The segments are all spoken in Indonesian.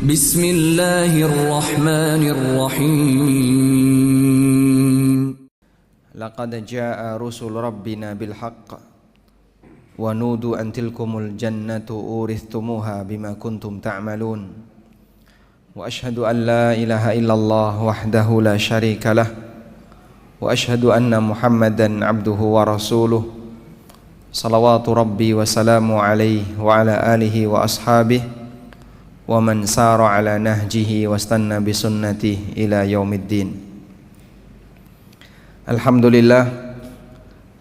Bismillahirrahmanirrahim. Laqad jaa rusul rabbina bil haqq wa nudu an tilkumul jannatu uristumuha bima kuntum ta'malun. Wa ashhadu an la ilaha illallah wahdahu la syarika lah wa ashhadu anna Muhammadan abduhu wa rasuluh. Salawatu rabbi wa salamu alaihi wa ala alihi wa ashabihi wa man sara ala nahjihi wastanna bi sunnatihi ila yaumiddin. Alhamdulillah,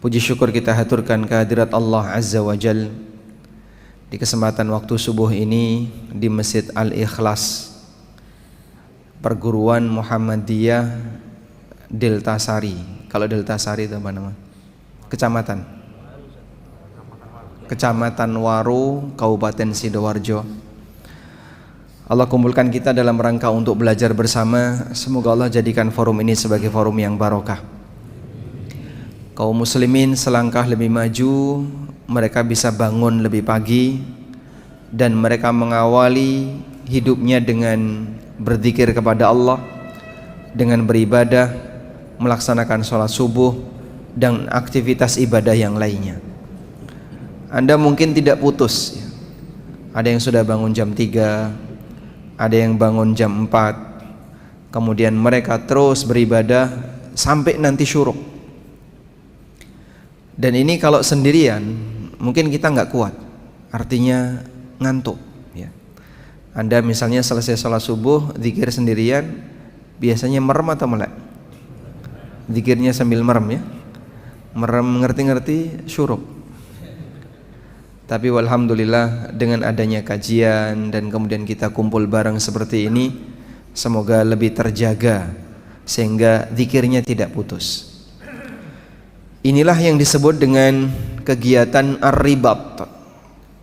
puji syukur kita haturkan kehadirat Allah Azza wa Jal di kesempatan waktu subuh ini di Masjid Al-Ikhlas, Perguruan Muhammadiyah Deltasari. Kalau Deltasari itu apa nama? Kecamatan Waru, Kabupaten Sidoarjo. Allah kumpulkan kita dalam rangka untuk belajar bersama. Semoga Allah jadikan forum ini sebagai forum yang barokah. Kaum muslimin selangkah lebih maju, mereka bisa bangun lebih pagi dan mereka mengawali hidupnya dengan berzikir kepada Allah, dengan beribadah, melaksanakan sholat subuh dan aktivitas ibadah yang lainnya. Anda mungkin tidak putus, ada yang sudah bangun jam 3, ada yang bangun jam 4, kemudian mereka terus beribadah sampai nanti syuruk. Dan ini kalau sendirian mungkin kita nggak kuat, artinya ngantuk ya. Anda misalnya selesai sholat subuh, zikir sendirian, biasanya merem atau melek? Zikirnya sambil merem ya, merem ngerti-ngerti syuruk. Tapi walhamdulillah dengan adanya kajian dan kemudian kita kumpul bareng seperti ini, semoga lebih terjaga sehingga zikirnya tidak putus. Inilah yang disebut dengan kegiatan ar-ribat,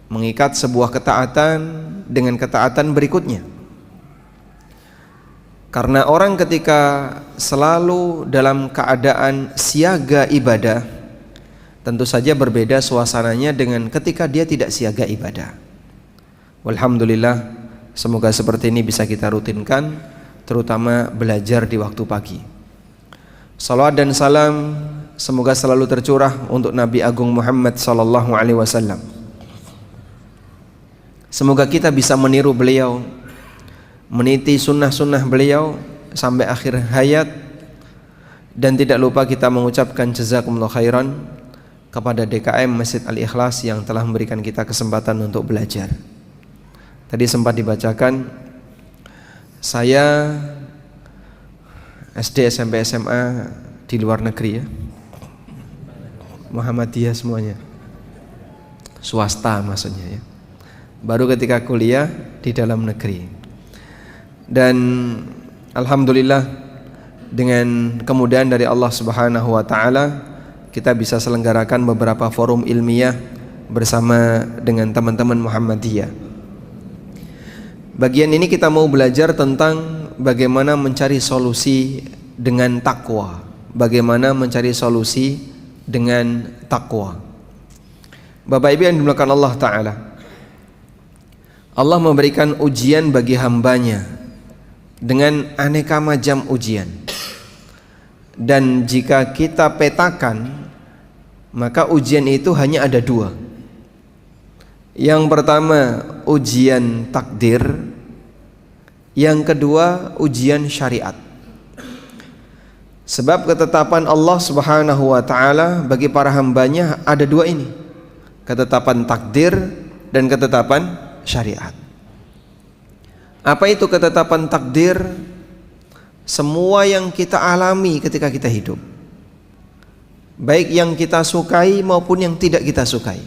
mengikat sebuah ketaatan dengan ketaatan berikutnya. Karena orang ketika selalu dalam keadaan siaga ibadah, tentu saja berbeda suasananya dengan ketika dia tidak siaga ibadah. Walhamdulillah, semoga seperti ini bisa kita rutinkan, terutama belajar di waktu pagi. Salawat dan salam semoga selalu tercurah untuk Nabi Agung Muhammad sallallahu alaihi wasallam. Semoga kita bisa meniru beliau, meniti sunnah-sunnah beliau sampai akhir hayat, dan tidak lupa kita mengucapkan jazakumullah khairan kepada DKM Masjid Al-Ikhlas yang telah memberikan kita kesempatan untuk belajar. Tadi sempat dibacakan, saya SD, SMP, SMA di luar negeri ya, Muhammadiyah semuanya, swasta maksudnya ya. Baru ketika kuliah di dalam negeri. Dan alhamdulillah dengan kemudahan dari Allah Subhanahu wa taala, kita bisa selenggarakan beberapa forum ilmiah bersama dengan teman-teman Muhammadiyah. Bagian ini kita mau belajar tentang bagaimana mencari solusi dengan takwa, bagaimana mencari solusi dengan takwa. Bapak Ibu yang dimuliakan Allah Ta'ala, Allah memberikan ujian bagi hambanya dengan aneka macam ujian. Dan jika kita petakan, maka ujian itu hanya ada dua. Yang pertama ujian takdir, yang kedua ujian syariat. Sebab ketetapan Allah Subhanahu wa taala bagi para hambanya ada dua ini, ketetapan takdir dan ketetapan syariat. Apa itu ketetapan takdir? Semua yang kita alami ketika kita hidup, baik yang kita sukai maupun yang tidak kita sukai.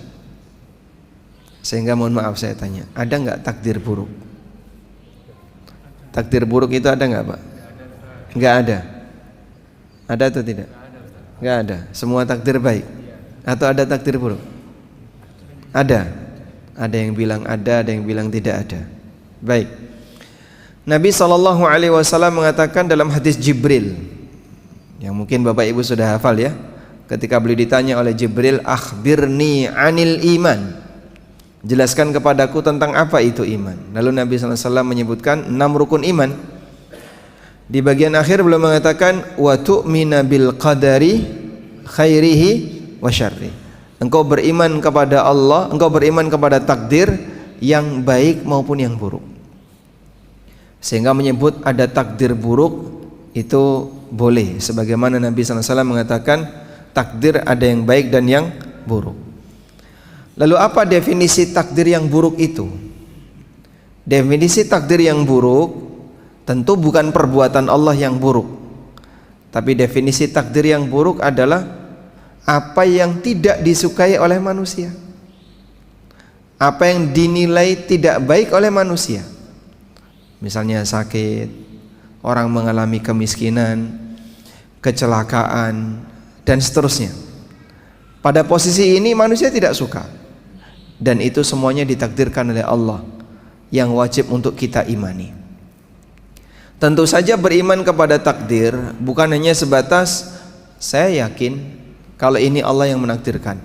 Sehingga mohon maaf saya tanya, ada nggak takdir buruk? Takdir buruk itu ada nggak Pak? Nggak ada. Ada atau tidak? Nggak ada. Semua takdir baik. Atau ada takdir buruk? Ada. Ada yang bilang ada yang bilang tidak ada. Baik. Nabi SAW mengatakan dalam hadis Jibril, yang mungkin Bapak Ibu sudah hafal ya, ketika beliau ditanya oleh Jibril, akhbirni anil iman, jelaskan kepadaku tentang apa itu iman. Lalu Nabi SAW menyebutkan 6 rukun iman. Di bagian akhir beliau mengatakan wa tu'mina bil qadari khairihi wa syarri. Engkau beriman kepada Allah, engkau beriman kepada takdir yang baik maupun yang buruk. Sehingga menyebut ada takdir buruk itu boleh, sebagaimana Nabi SAW mengatakan takdir ada yang baik dan yang buruk. Lalu apa definisi takdir yang buruk itu? Definisi takdir yang buruk tentu bukan perbuatan Allah yang buruk, tapi definisi takdir yang buruk adalah apa yang tidak disukai oleh manusia, apa yang dinilai tidak baik oleh manusia. Misalnya sakit, orang mengalami kemiskinan, kecelakaan, dan seterusnya. Pada posisi ini manusia tidak suka, dan itu semuanya ditakdirkan oleh Allah yang wajib untuk kita imani. Tentu saja beriman kepada takdir bukan hanya sebatas saya yakin kalau ini Allah yang menakdirkan,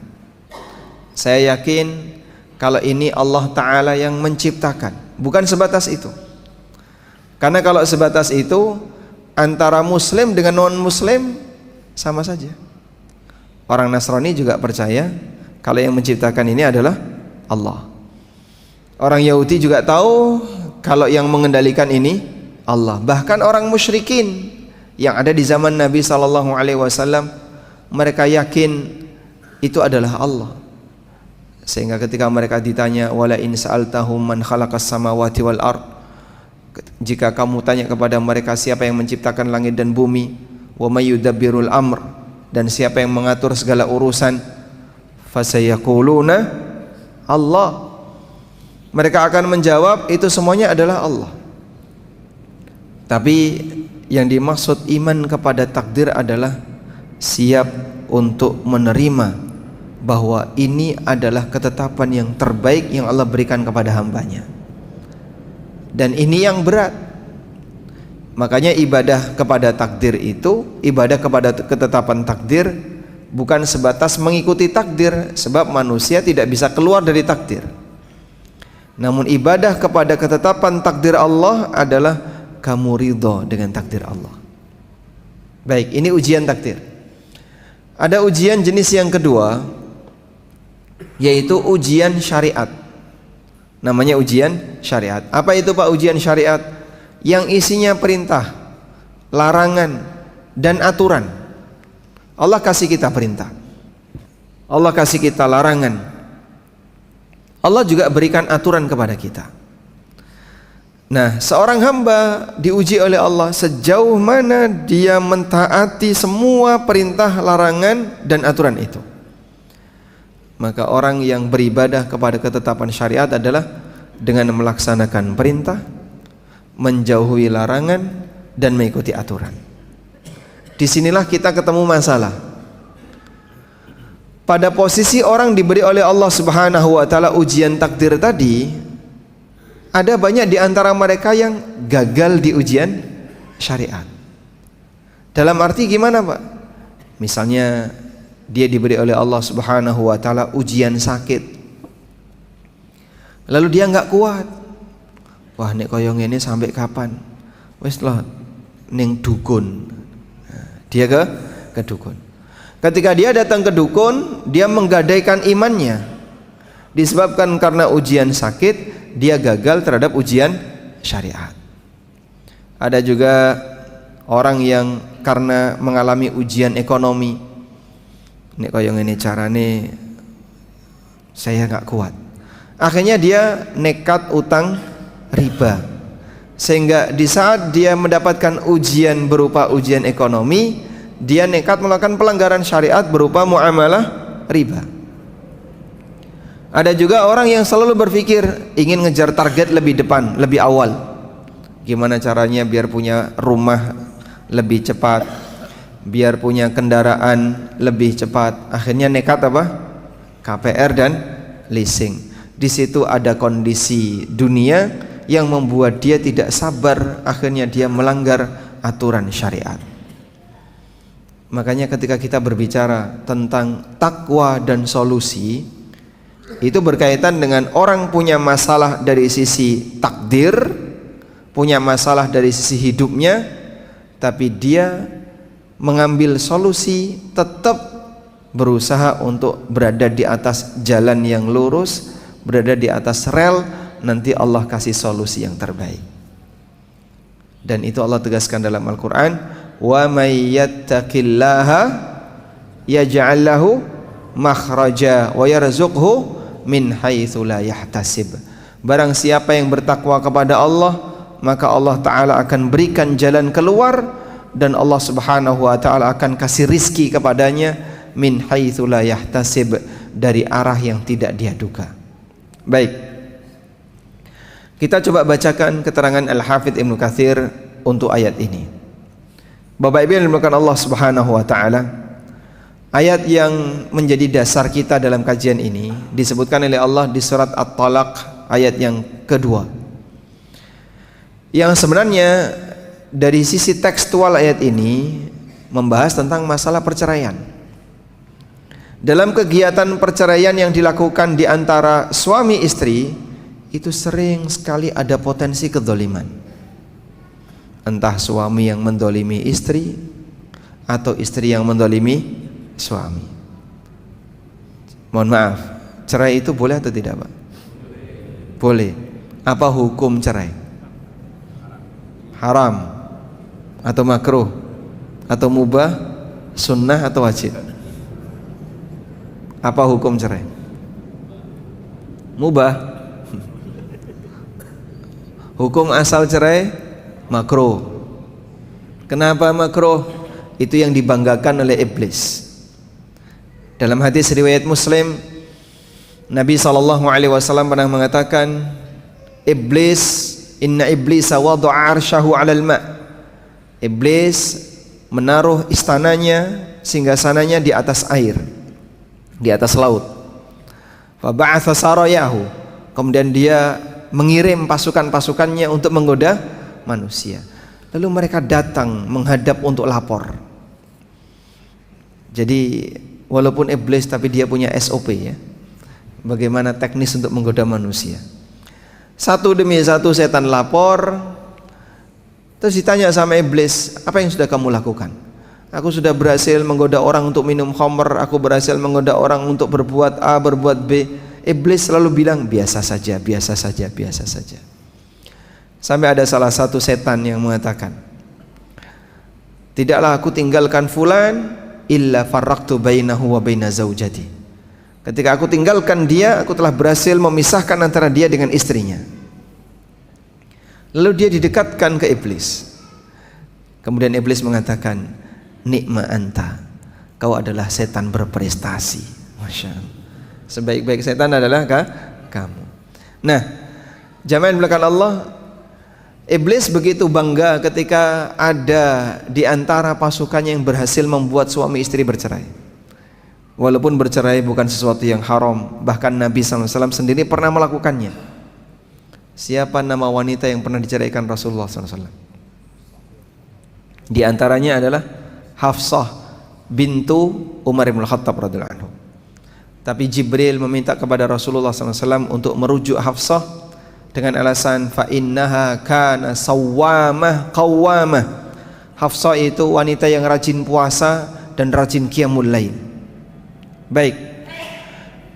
saya yakin kalau ini Allah Ta'ala yang menciptakan. Bukan sebatas itu. Karena kalau sebatas itu, antara muslim dengan non-muslim sama saja. Orang Nasrani juga percaya kalau yang menciptakan ini adalah Allah. Orang Yahudi juga tahu kalau yang mengendalikan ini Allah. Bahkan orang musyrikin yang ada di zaman Nabi SAW, mereka yakin itu adalah Allah. Sehingga ketika mereka ditanya wala in sa'altahum man khalaqas samawati wal ard, jika kamu tanya kepada mereka siapa yang menciptakan langit dan bumi, wa may yudabbirul amr, dan siapa yang mengatur segala urusan, fasayaquluna Allah, mereka akan menjawab itu semuanya adalah Allah. Tapi yang dimaksud iman kepada takdir adalah siap untuk menerima bahwa ini adalah ketetapan yang terbaik yang Allah berikan kepada hambanya, dan ini yang berat. Makanya ibadah kepada takdir itu, ibadah kepada ketetapan takdir bukan sebatas mengikuti takdir, sebab manusia tidak bisa keluar dari takdir. Namun ibadah kepada ketetapan takdir Allah adalah kamu ridho dengan takdir Allah. Baik, ini ujian takdir. Ada ujian jenis yang kedua, yaitu ujian syariat. Namanya ujian syariat. Apa itu Pak ujian syariat? Yang isinya perintah, larangan, dan aturan. Allah kasih kita perintah, Allah kasih kita larangan, Allah juga berikan aturan kepada kita. Nah, seorang hamba diuji oleh Allah sejauh mana dia mentaati semua perintah, larangan, dan aturan itu. Maka orang yang beribadah kepada ketetapan syariat adalah dengan melaksanakan perintah, menjauhi larangan, dan mengikuti aturan. Disinilah kita ketemu masalah. Pada posisi orang diberi oleh Allah Subhanahu wa Ta'ala ujian takdir tadi, ada banyak di antara mereka yang gagal di ujian syariat. Dalam arti gimana Pak? Misalnya dia diberi oleh Allah Subhanahu wa Ta'ala ujian sakit, lalu dia nggak kuat. Wah, nek koyong ini sampai kapan? Wes lah ning dukun. Dia ke dukun. Ketika dia datang ke dukun, dia menggadaikan imannya. Disebabkan karena ujian sakit, dia gagal terhadap ujian syariat. Ada juga orang yang karena mengalami ujian ekonomi, nek koyong ini carane saya nggak kuat. Akhirnya dia nekat utang riba, sehingga di saat dia mendapatkan ujian berupa ujian ekonomi, dia nekat melakukan pelanggaran syariat berupa muamalah riba. Ada juga orang yang selalu berpikir ingin ngejar target lebih depan, lebih awal. Gimana caranya biar punya rumah lebih cepat, biar punya kendaraan lebih cepat. Akhirnya nekat apa? KPR dan leasing. Di situ ada kondisi dunia yang membuat dia tidak sabar, akhirnya dia melanggar aturan syariat. Makanya ketika kita berbicara tentang takwa dan solusi, Itu berkaitan dengan orang punya masalah dari sisi takdir, punya masalah dari sisi hidupnya, tapi dia mengambil solusi, tetap berusaha untuk berada di atas jalan yang lurus, berada di atas rel. Nanti Allah kasih solusi yang terbaik. Dan itu Allah tegaskan dalam Al-Quran, wa may yattaqillaha yaj'al lahu makhraja wa yarzuqhu min haitsu la yahtasib. Barang siapa yang bertakwa kepada Allah, maka Allah Ta'ala akan berikan jalan keluar, dan Allah Subhanahu wa Ta'ala akan kasih rizki kepadanya min haitsu la yahtasib, dari arah yang tidak dia duga. Baik, kita coba bacakan keterangan Al-Hafidz Ibnu Katsir untuk ayat ini. Bapak Ibu yang dimuliakan Allah Subhanahu wa Ta'ala, ayat yang menjadi dasar kita dalam kajian ini disebutkan oleh Allah di surat At-Talaq ayat yang kedua, yang sebenarnya dari sisi tekstual ayat ini membahas tentang masalah perceraian. Dalam kegiatan perceraian yang dilakukan di antara suami istri, itu sering sekali ada potensi kedzaliman. Entah suami yang mendolimi istri, atau istri yang mendolimi suami. Mohon maaf, cerai itu boleh atau tidak, Pak? Boleh. Apa hukum cerai? Haram atau makruh atau mubah, sunnah atau wajib? Apa hukum cerai? Mubah. Hukum asal cerai makruh. Kenapa makruh? Itu yang dibanggakan oleh iblis. Dalam hadis riwayat Muslim, Nabi SAW pernah mengatakan, inna iblisa wada'a arsyahu 'alal ma'. Iblis menaruh istananya, singgasananya di atas air, di atas laut. Fa ba'atha sarayahu, kemudian dia mengirim pasukan-pasukannya untuk menggoda manusia. Lalu mereka datang menghadap untuk lapor. Jadi walaupun iblis, tapi dia punya SOP ya, bagaimana teknis untuk menggoda manusia. Satu demi satu setan lapor. Terus ditanya sama iblis, apa yang sudah kamu lakukan? Aku sudah berhasil menggoda orang untuk minum khamr, aku berhasil menggoda orang untuk berbuat A, berbuat B. Iblis selalu bilang biasa saja, biasa saja, biasa saja. Sampai ada salah satu setan yang mengatakan, tidaklah aku tinggalkan fulan illa farraqtu bainahu wa baina zaujati. Ketika aku tinggalkan dia, aku telah berhasil memisahkan antara dia dengan istrinya. Lalu dia didekatkan ke iblis. Kemudian iblis mengatakan, nikma anta, kau adalah setan berprestasi. Masya Allah. Sebaik-baik setan adalah kamu. Nah, jamaah yang dimuliakan Allah, iblis begitu bangga ketika ada di antara pasukannya yang berhasil membuat suami istri bercerai. Walaupun bercerai bukan sesuatu yang haram, bahkan Nabi SAW sendiri pernah melakukannya. Siapa nama wanita yang pernah diceraikan Rasulullah SAW? Di antaranya adalah Hafsah bintu Umar bin Khattab radhiyallahu anhu. Tapi Jibril meminta kepada Rasulullah SAW untuk merujuk Hafsah dengan alasan fa innaha kana sawwamah qawwamah. Hafsah itu wanita yang rajin puasa dan rajin qiyamul lail. Baik.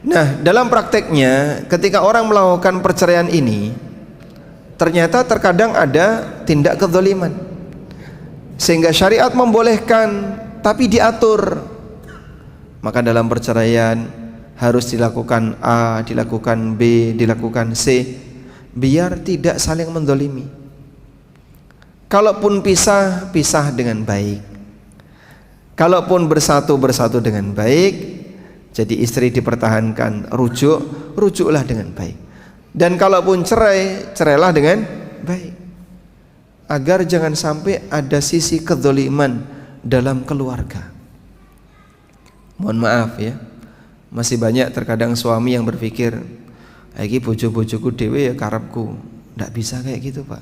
Nah, dalam prakteknya ketika orang melakukan perceraian ini, ternyata terkadang ada tindak kezaliman, sehingga syariat membolehkan tapi diatur. Maka dalam perceraian harus dilakukan A, dilakukan B, dilakukan C, biar tidak saling mendolimi. Kalaupun pisah, pisah dengan baik. Kalaupun bersatu, bersatu dengan baik. Jadi istri dipertahankan, rujuklah dengan baik. Dan kalaupun cerai, cerailah dengan baik, agar jangan sampai ada sisi kedzaliman dalam keluarga. Mohon maaf ya, masih banyak terkadang suami yang berpikir, iki bojo-bojoku dhewe ya karepku. Nggak bisa kayak gitu, Pak.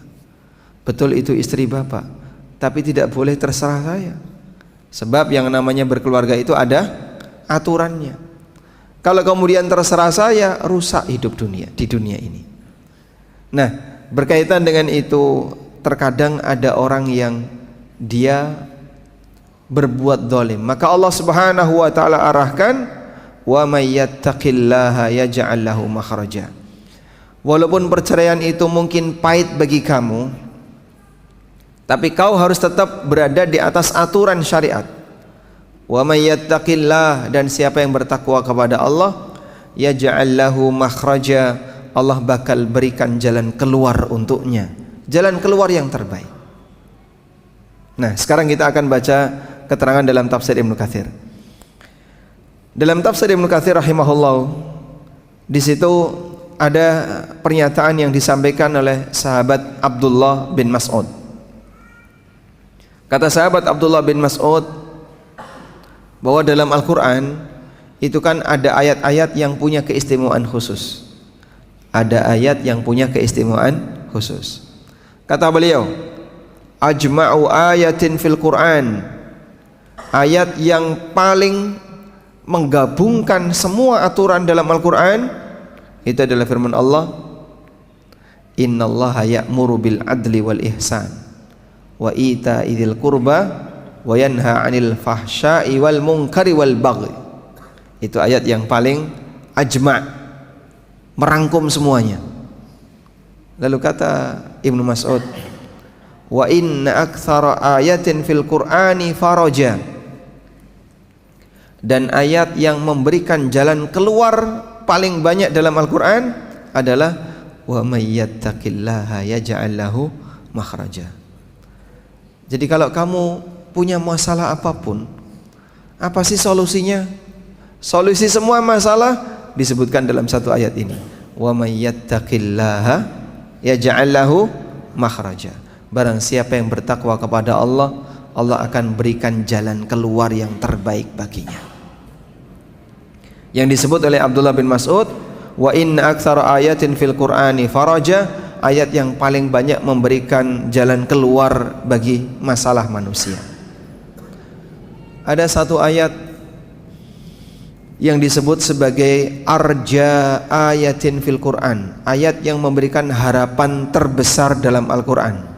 Betul itu istri Bapak, tapi tidak boleh terserah saya. Sebab yang namanya berkeluarga itu ada aturannya. Kalau kemudian terserah saya, rusak hidup dunia di dunia ini. Nah, berkaitan dengan itu, terkadang ada orang yang dia berbuat zalim, maka Allah Subhanahu wa taala arahkan, wa may yattaqillaha yaj'al lahu makhraja. Walaupun perceraian itu mungkin pahit bagi kamu, tapi kau harus tetap berada di atas aturan syariat. Wa may yattaqillah, dan siapa yang bertakwa kepada Allah, yaj'al lahu makhraja, Allah bakal berikan jalan keluar untuknya, jalan keluar yang terbaik. Nah, sekarang kita akan baca keterangan dalam tafsir Ibnu Katsir. Dalam tafsir Ibnu Katsir rahimahullah, di situ ada pernyataan yang disampaikan oleh sahabat Abdullah bin Mas'ud. Kata sahabat Abdullah bin Mas'ud bahwa dalam Al-Quran itu kan ada ayat-ayat yang punya keistimewaan khusus. Ada ayat yang punya keistimewaan khusus. Kata beliau, ajma'u ayatin fil Quran, ayat yang paling menggabungkan semua aturan dalam Al-Quran itu adalah firman Allah, innallaha ya'muru bil adli wal ihsan wa ita'i dzil qurba wa yanha 'anil fahsya'i wal munkari wal baghi. Itu ayat yang paling ajma', merangkum semuanya. Lalu kata Ibnu Mas'ud, wa inna aktsara ayatin fil Qur'ani faraja, dan ayat yang memberikan jalan keluar paling banyak dalam Al-Quran adalah wa may yattaqillaha yaj'al lahu makhraja. Jadi kalau kamu punya masalah apapun, apa sih solusinya? Solusi semua masalah disebutkan dalam satu ayat ini, wa may yattaqillaha yaj'al lahu makhraja. Barang siapa yang bertakwa kepada Allah, Allah akan berikan jalan keluar yang terbaik baginya. Yang disebut oleh Abdullah bin Mas'ud, wa inna aktsara ayatin fil Qur'ani faraja, ayat yang paling banyak memberikan jalan keluar bagi masalah manusia. Ada satu ayat yang disebut sebagai arja ayatin fil Qur'an, ayat yang memberikan harapan terbesar dalam Al-Quran.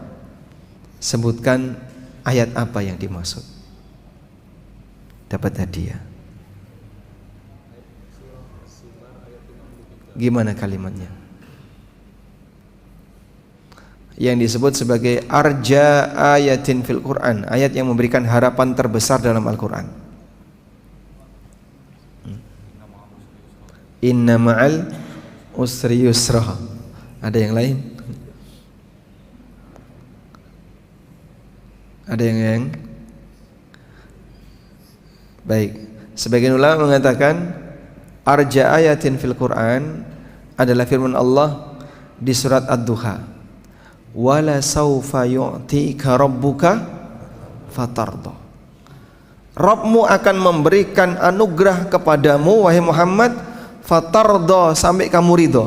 Sebutkan ayat apa yang dimaksud. Dapat hadiah. Gimana kalimatnya? Yang disebut sebagai arja ayatin fil Quran, ayat yang memberikan harapan terbesar dalam Al-Quran. Inna ma'al usri yusra. Ada yang lain? Ada yang baik. Sebagian ulama mengatakan arja ayatin fil Quran adalah firman Allah di surat Ad-Duha, wala saufa yu'tika rabbuka fatarda. Rabbmu akan memberikan anugerah kepadamu wahai Muhammad, fatarda, sampai kamu ridho.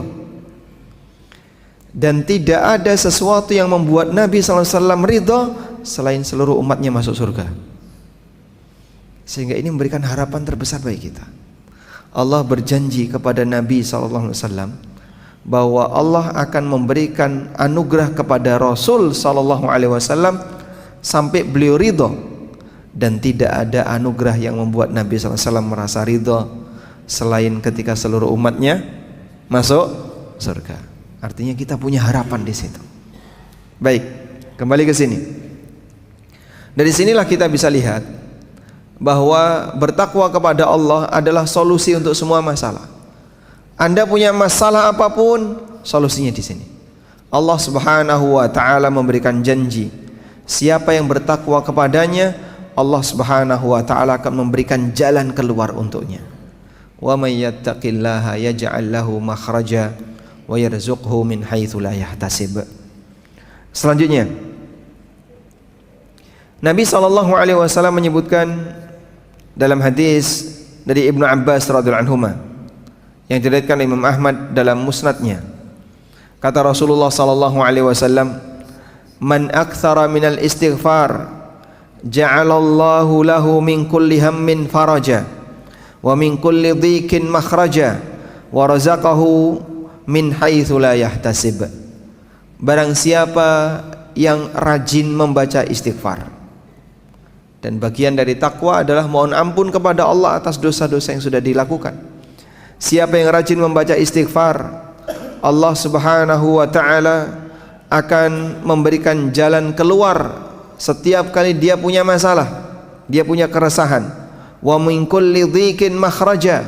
Dan tidak ada sesuatu yang membuat Nabi SAW ridho selain seluruh umatnya masuk surga. Sehingga ini memberikan harapan terbesar bagi kita. Allah berjanji kepada Nabi SAW bahwa Allah akan memberikan anugerah kepada Rasul SAW sampai beliau ridho, dan tidak ada anugerah yang membuat Nabi SAW merasa ridho selain ketika seluruh umatnya masuk surga. Artinya kita punya harapan di situ. Baik, kembali ke sini. Dari sinilah kita bisa lihat bahwa bertakwa kepada Allah adalah solusi untuk semua masalah. Anda punya masalah apapun, solusinya di sini. Allah Subhanahu wa taala memberikan janji, siapa yang bertakwa kepadanya, Allah Subhanahu wa taala akan memberikan jalan keluar untuknya. Wa may yattaqillaha yaj'al lahu makhraja wa yarzuqhu min haitsu la yahtasib. Selanjutnya, Nabi SAW menyebutkan dalam hadis dari Ibnu Abbas radhiyallahu anhuma yang diriwayatkan Imam Ahmad dalam musnadnya, kata Rasulullah SAW, man aktsara minal istighfar ja'alallahu lahu min kulli hammin faraja wa min kulli dhikin makhraja wa razaqahu min haitsu la yahtasib. Barang siapa yang rajin membaca istighfar, dan bagian dari takwa adalah mohon ampun kepada Allah atas dosa-dosa yang sudah dilakukan. Siapa yang rajin membaca istighfar, Allah Subhanahu wa taala akan memberikan jalan keluar setiap kali dia punya masalah, dia punya keresahan. Wa min kulli dhikin makhraja,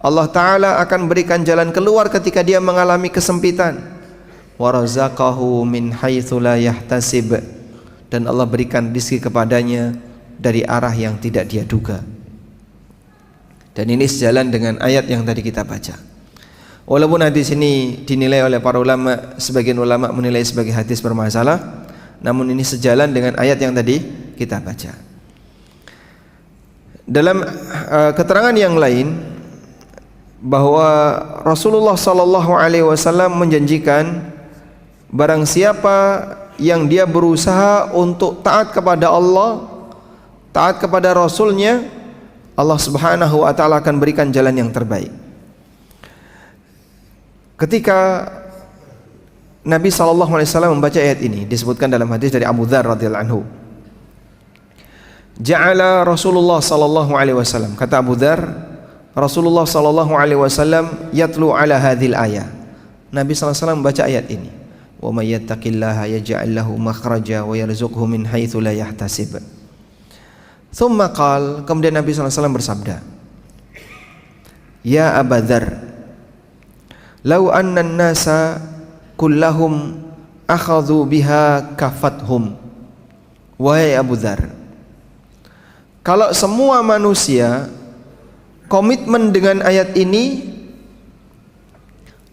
Allah taala akan berikan jalan keluar ketika dia mengalami kesempitan. Wa razaqahu min haitsu la yahtasib, dan Allah berikan rezeki kepadanya dari arah yang tidak dia duga. Dan ini sejalan dengan ayat yang tadi kita baca. Walaupun hadis ini dinilai oleh para ulama, sebagian ulama menilai sebagai hadis bermasalah, namun ini sejalan dengan ayat yang tadi kita baca. Dalam keterangan yang lain bahwa Rasulullah sallallahu alaihi wasallam menjanjikan barang siapa yang dia berusaha untuk taat kepada Allah, taat kepada Rasulnya, Allah Subhanahu wa taala akan berikan jalan yang terbaik. Ketika Nabi sallallahu alaihi wasallam membaca ayat ini, disebutkan dalam hadis dari Abu Dzar radhiyallahu anhu, ja'ala Rasulullah sallallahu alaihi wasallam, kata Abu Dzar, Rasulullah sallallahu alaihi wasallam yatlu ala hadhil ayah. Nabi sallallahu alaihi wasallam membaca ayat ini, wa may yattaqillaha yaj'al lahu makhraja wa yarzuqhu min haitsu la yahtasib. Thumma qala, kemudian Nabi sallallahu alaihi wasallam bersabda, ya Abu Dzar, law anna an-nasa kullahum akhadhu biha kafathum. Wahai Abu Dzar, kalau semua manusia komitmen dengan ayat ini,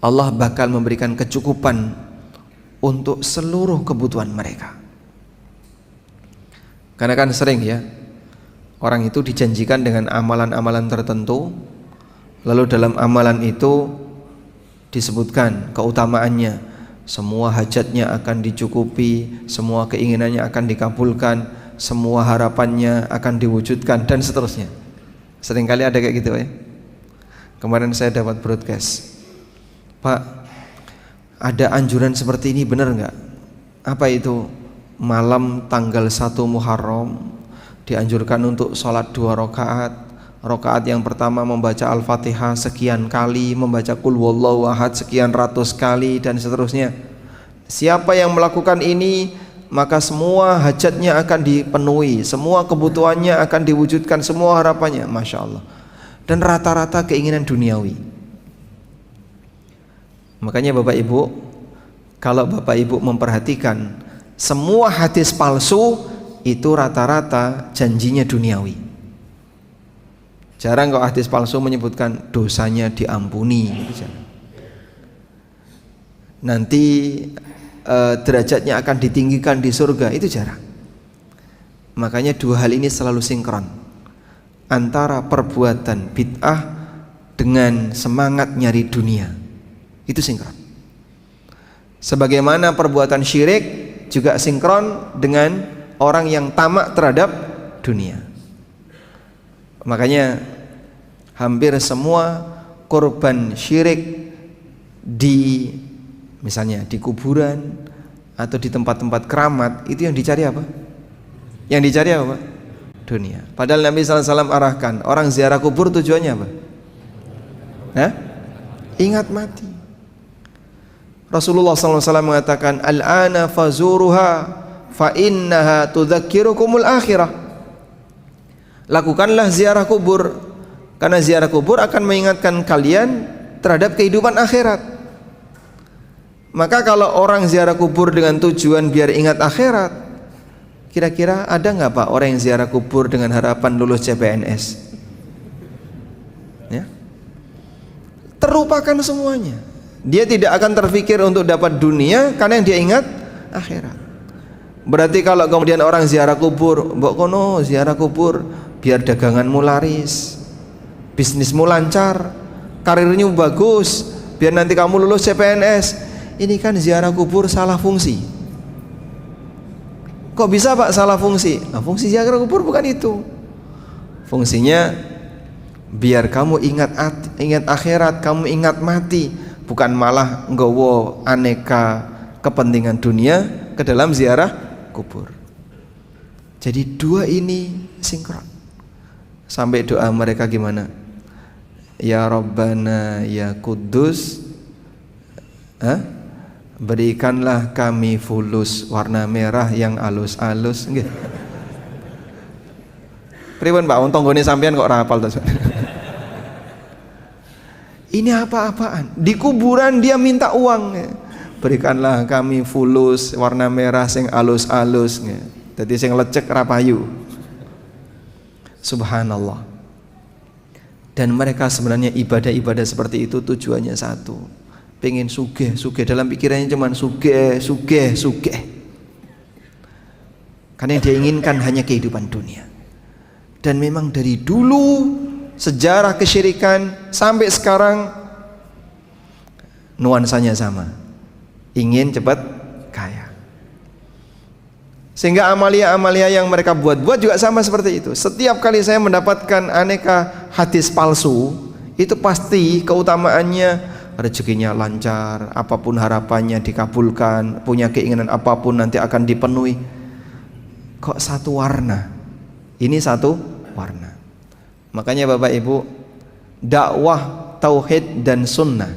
Allah bakal memberikan kecukupan untuk seluruh kebutuhan mereka. Karena kan sering ya, orang itu dijanjikan dengan amalan-amalan tertentu, lalu dalam amalan itu disebutkan keutamaannya, semua hajatnya akan dicukupi, semua keinginannya akan dikabulkan, semua harapannya akan diwujudkan, dan seterusnya. Seringkali ada kayak gitu ya. Kemarin saya dapat broadcast, Pak, ada anjuran seperti ini, benar nggak? Apa itu? Malam tanggal 1 Muharram dianjurkan untuk sholat 2 rakaat. Rakaat yang pertama membaca Al-Fatihah sekian kali, membaca Qul Huwallahu Ahad sekian ratus kali, dan seterusnya. Siapa yang melakukan ini, maka semua hajatnya akan dipenuhi, semua kebutuhannya akan diwujudkan, semua harapannya, Masya Allah. Dan rata-rata keinginan duniawi. Makanya Bapak Ibu, kalau Bapak Ibu memperhatikan, semua hadis palsu itu rata-rata janjinya duniawi. Jarang kok hadis palsu menyebutkan dosanya diampuni, gitu. Nanti derajatnya akan ditinggikan di surga, itu jarang. Makanya dua hal ini selalu sinkron, antara perbuatan bid'ah dengan semangat nyari dunia, itu sinkron. Sebagaimana perbuatan syirik juga sinkron dengan orang yang tamak terhadap dunia. Makanya hampir semua korban syirik di, misalnya di kuburan atau di tempat-tempat keramat, itu yang dicari apa? Yang dicari apa? Dunia. Padahal Nabi SAW arahkan, orang ziarah kubur tujuannya apa? Ingat mati. Rasulullah SAW mengatakan, al-ana fazuruha fa innaha tudzakirukumul akhirah. Lakukanlah ziarah kubur, karena ziarah kubur akan mengingatkan kalian terhadap kehidupan akhirat. Maka kalau orang ziarah kubur dengan tujuan biar ingat akhirat, kira-kira ada nggak Pak orang yang ziarah kubur dengan harapan lulus CPNS? Ya, terlupakan semuanya. Dia tidak akan terfikir untuk dapat dunia, karena yang dia ingat akhirat. Berarti kalau kemudian orang ziarah kubur, mbok kono ziarah kubur biar daganganmu laris, bisnismu lancar, karirnya bagus, biar nanti kamu lulus CPNS. Ini kan ziarah kubur salah fungsi. Kok bisa Pak salah fungsi? Nah, fungsi ziarah kubur bukan itu. Fungsinya biar kamu ingat akhirat, kamu ingat mati, bukan malah nggawa aneka kepentingan dunia ke dalam ziarah kubur. Jadi dua ini sinkron. Sampai doa mereka gimana? Ya Rabbana ya Kudus, berikanlah kami fulus warna merah yang alus-alus. Nggih. Pripun Pak, wong tanggane sampean kok ora hafal to? Ini apa-apaan? Di kuburan dia minta uang. Berikanlah kami fulus warna merah sing alus-alus. Dadi sing lecek ra payu. Subhanallah. Dan mereka sebenarnya ibadah-ibadah seperti itu tujuannya satu, pengen sugih. Dalam pikirannya cuman sugih. Karena yang dia inginkan hanya kehidupan dunia. Dan memang dari dulu sejarah kesyirikan sampai sekarang nuansanya sama, ingin cepat kaya. Sehingga amalia-amalia yang mereka buat juga sama seperti itu. Setiap kali saya mendapatkan aneka hadis palsu, itu pasti keutamaannya rezekinya lancar, apapun harapannya dikabulkan, punya keinginan apapun nanti akan dipenuhi. Kok satu warna? Ini satu warna. Makanya Bapak Ibu, dakwah tauhid dan sunnah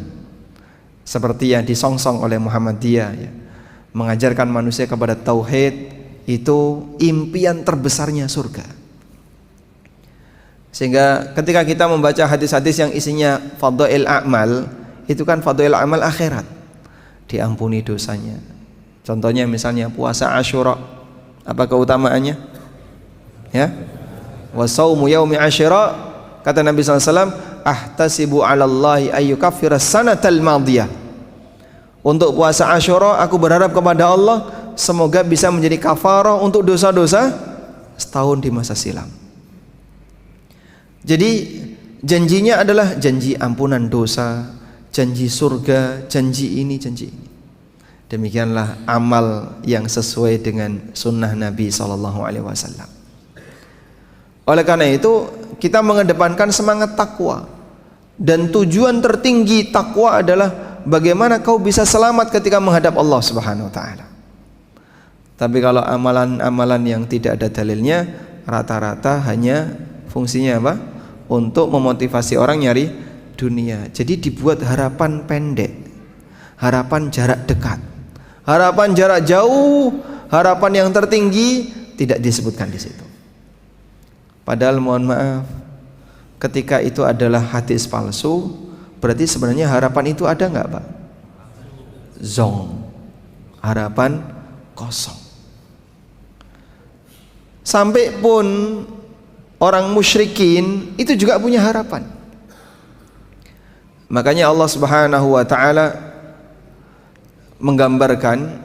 seperti yang disongsong oleh Muhammadiyah ya, mengajarkan manusia kepada tauhid, itu impian terbesarnya surga. Sehingga ketika kita membaca hadis-hadis yang isinya fadhail a'mal, itu kan fadhail amal akhirat, diampuni dosanya. Contohnya misalnya puasa Asyura, apa keutamaannya? Ya, wa saumu yaumi Asyura, kata Nabi SAW, ahtasibu 'ala Allahi ayyukaffira sanatal madiyah. Untuk puasa Asyura aku berharap kepada Allah semoga bisa menjadi kafarah untuk dosa-dosa setahun di masa silam. Jadi janjinya adalah janji ampunan dosa, janji surga, janji ini, janji ini. Demikianlah amal yang sesuai dengan sunnah Nabi SAW. Oleh karena itu kita mengedepankan semangat takwa, dan tujuan tertinggi takwa adalah bagaimana kau bisa selamat ketika menghadap Allah Subhanahu wa taala. Tapi kalau amalan-amalan yang tidak ada dalilnya, rata-rata hanya fungsinya apa? Untuk memotivasi orang nyari dunia. Jadi dibuat harapan pendek, harapan jarak dekat, harapan jarak jauh, harapan yang tertinggi tidak disebutkan di situ. Padahal mohon maaf, ketika itu adalah hadis palsu, berarti sebenarnya harapan itu ada nggak Pak? Zong, harapan kosong. Sampai pun orang musyrikin itu juga punya harapan. Makanya Allah Subhanahu wa taala menggambarkan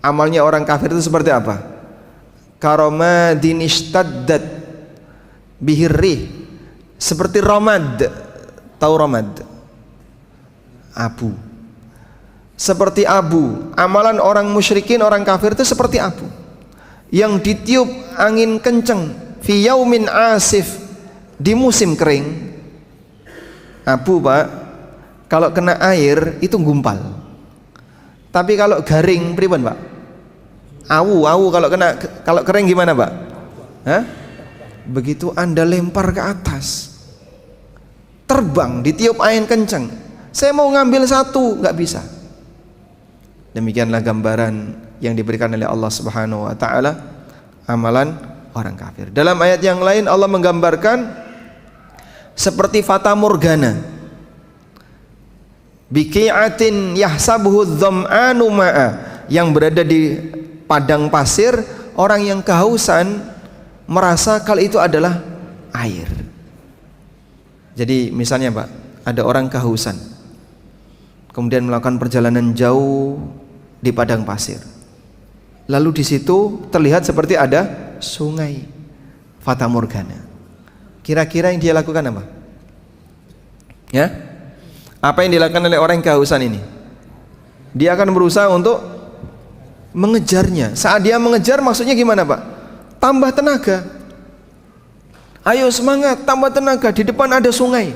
amalnya orang kafir itu seperti apa? Karamadin ishtaddat bihirrih, seperti ramad. Tahu ramad? Abu. Seperti abu. Amalan orang musyrikin, orang kafir itu seperti abu yang ditiup angin kenceng fi yaumin asif, di musim kering. Abu Pak, kalau kena air itu gumpal. Tapi kalau garing pripun Pak? Awu kalau kering gimana Pak? Hah? Begitu Anda lempar ke atas, terbang, ditiup angin kenceng. Saya mau ngambil satu, nggak bisa. Demikianlah gambaran yang diberikan oleh Allah Subhanahu wa taala amalan orang kafir. Dalam ayat yang lain Allah menggambarkan seperti fata morgana, biqi'atin yahsabuhu dzam'anu ma'a, yang berada di padang pasir, orang yang kehausan merasa kalau itu adalah air. Jadi misalnya Pak, ada orang kehausan kemudian melakukan perjalanan jauh di padang pasir, lalu di situ terlihat seperti ada sungai, fata morgana. Kira-kira yang dia lakukan apa? Ya, apa yang dilakukan oleh orang yang kehausan ini? Dia akan berusaha untuk mengejarnya. Saat dia mengejar, maksudnya gimana Pak? Tambah tenaga. Ayo semangat, tambah tenaga, di depan ada sungai.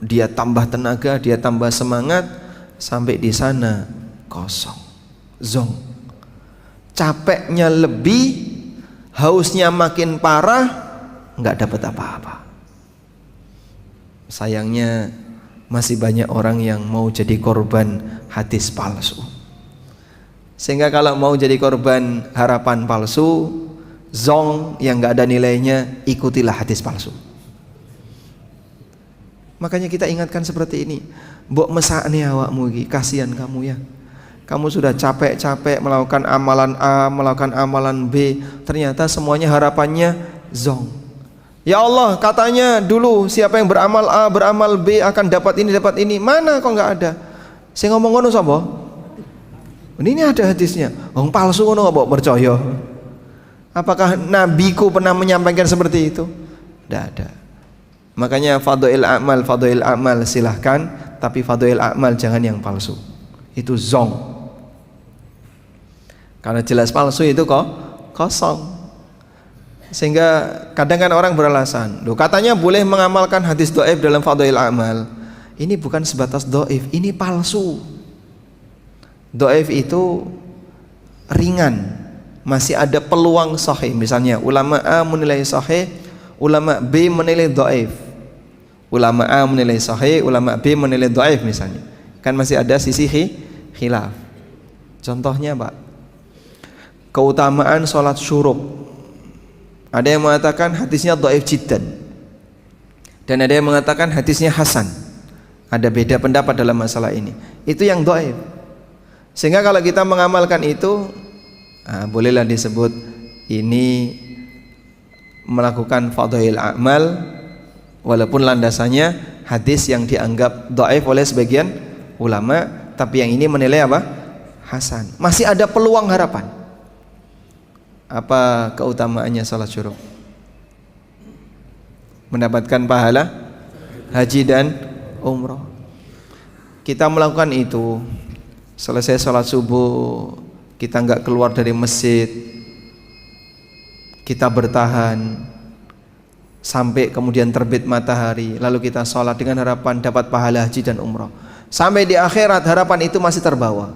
Dia tambah tenaga, dia tambah semangat, sampai di sana kosong, zong. Capeknya lebih, hausnya makin parah, nggak dapat apa-apa. Sayangnya masih banyak orang yang mau jadi korban hadis palsu. Sehingga kalau mau jadi korban harapan palsu, zong yang nggak ada nilainya, ikutilah hadis palsu. Makanya kita ingatkan seperti ini. Mbok mesakne awakmu iki, kasihan kamu ya. Kamu sudah capek-capek melakukan amalan A, melakukan amalan B, ternyata semuanya harapannya zong. Ya Allah, katanya dulu siapa yang beramal A, beramal B akan dapat ini, dapat ini. Mana kok nggak ada? Saya ngomong ngono sapa? Ini ada hadisnya. Wong palsu ngono kok mbok percaya? Apakah nabiku pernah menyampaikan seperti itu? Tidak ada. Makanya fadhail amal silahkan, tapi fadhail amal jangan yang palsu. Itu zong. Karena jelas palsu itu kok kosong. Sehingga kadang kan orang beralasan, loh katanya boleh mengamalkan hadis dhaif dalam fadhail amal. Ini bukan sebatas dhaif, ini palsu. Dhaif itu ringan, masih ada peluang sahih. Misalnya ulama A menilai sahih, ulama B menilai dhaif. Ulama A menilai sahih, ulama B menilai dhaif misalnya. Kan masih ada sisi khilaf. Contohnya Pak, keutamaan sholat syuruk. Ada yang mengatakan hadisnya dhaif jiddan, dan ada yang mengatakan hadisnya hasan. Ada beda pendapat dalam masalah ini. Itu yang dhaif. Sehingga kalau kita mengamalkan itu, bolehlah disebut ini melakukan fadhail amal, walaupun landasannya hadis yang dianggap dhaif oleh sebagian ulama, tapi yang ini menilai apa? Hasan. Masih ada peluang harapan. Apa keutamaannya salat syuruk? Mendapatkan pahala haji dan umrah. Kita melakukan itu, selesai sholat subuh, kita nggak keluar dari masjid, kita bertahan sampai kemudian terbit matahari, lalu kita sholat dengan harapan dapat pahala haji dan umrah. Sampai di akhirat harapan itu masih terbawa,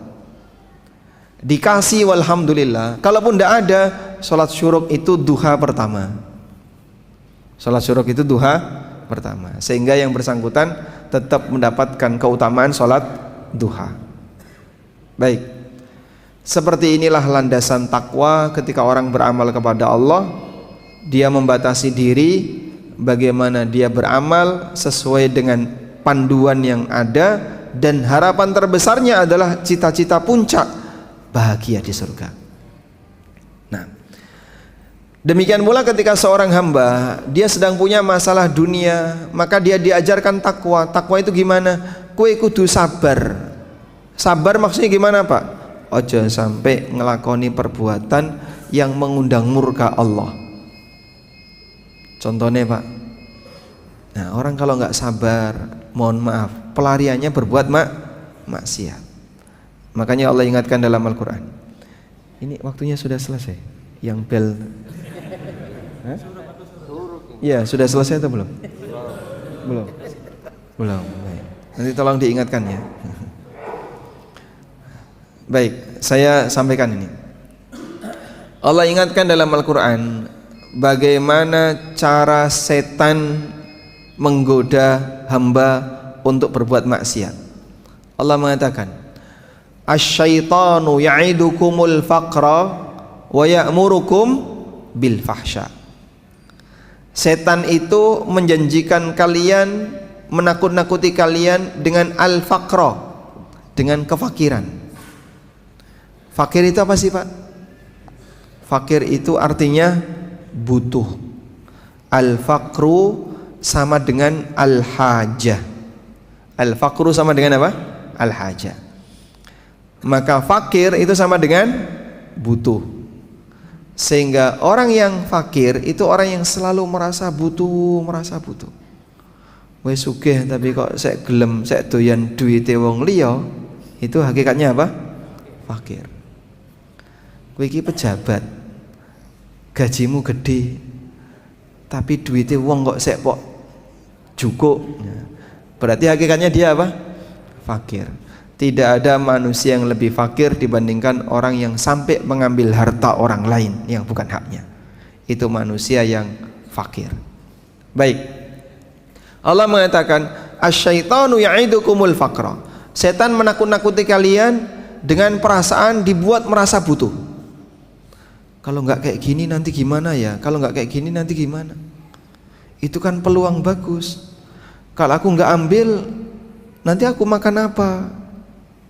dikasih walhamdulillah. Kalaupun tidak ada, sholat syuruk itu duha pertama. Sholat syuruk itu duha pertama, sehingga yang bersangkutan tetap mendapatkan keutamaan sholat duha. Baik, seperti inilah landasan takwa ketika orang beramal kepada Allah. Dia membatasi diri, bagaimana dia beramal sesuai dengan panduan yang ada, dan harapan terbesarnya adalah cita-cita puncak bahagia di surga. Nah, demikian pula ketika seorang hamba dia sedang punya masalah dunia, maka dia diajarkan takwa. Takwa itu gimana? Kue kudu sabar. Sabar maksudnya gimana Pak? Ojo sampai ngelakoni perbuatan yang mengundang murka Allah. Contohnya Pak, nah orang kalau nggak sabar, mohon maaf, pelariannya berbuat maksiat. Makanya Allah ingatkan dalam Al-Quran. Ini waktunya sudah selesai. Yang bel, ya sudah selesai atau belum? Belum. Nanti tolong diingatkan ya. Baik, saya sampaikan ini. Allah ingatkan dalam Al-Quran bagaimana cara setan menggoda hamba untuk berbuat maksiat. Allah mengatakan, asyaitanu ya'idukumul faqra wa ya'murukum bil fahsya. Setan itu menjanjikan kalian, menakut-nakuti kalian dengan al-faqra, dengan kefakiran. Fakir itu apa sih Pak? Fakir itu artinya butuh. Al-faqru sama dengan al-hajah. Al-faqru sama dengan apa? Al-hajah. Maka fakir itu sama dengan butuh. Sehingga orang yang fakir itu orang yang selalu merasa butuh. Wes sugih tapi kok saya gelem, saya doyan duwite wong liya. Itu hakikatnya apa? Fakir. Kowe iki pejabat, gajimu gede, tapi duitnya wong kok sek pok cukup. Berarti hakikatnya dia apa? Fakir. Tidak ada manusia yang lebih fakir dibandingkan orang yang sampai mengambil harta orang lain yang bukan haknya. Itu manusia yang fakir. Baik. Allah mengatakan, "Asyaitanu ya'idukumul faqra." Setan menakut-nakuti kalian dengan perasaan dibuat merasa butuh. Kalau nggak kayak gini nanti gimana ya? Kalau nggak kayak gini nanti gimana? Itu kan peluang bagus. Kalau aku nggak ambil, nanti aku makan apa?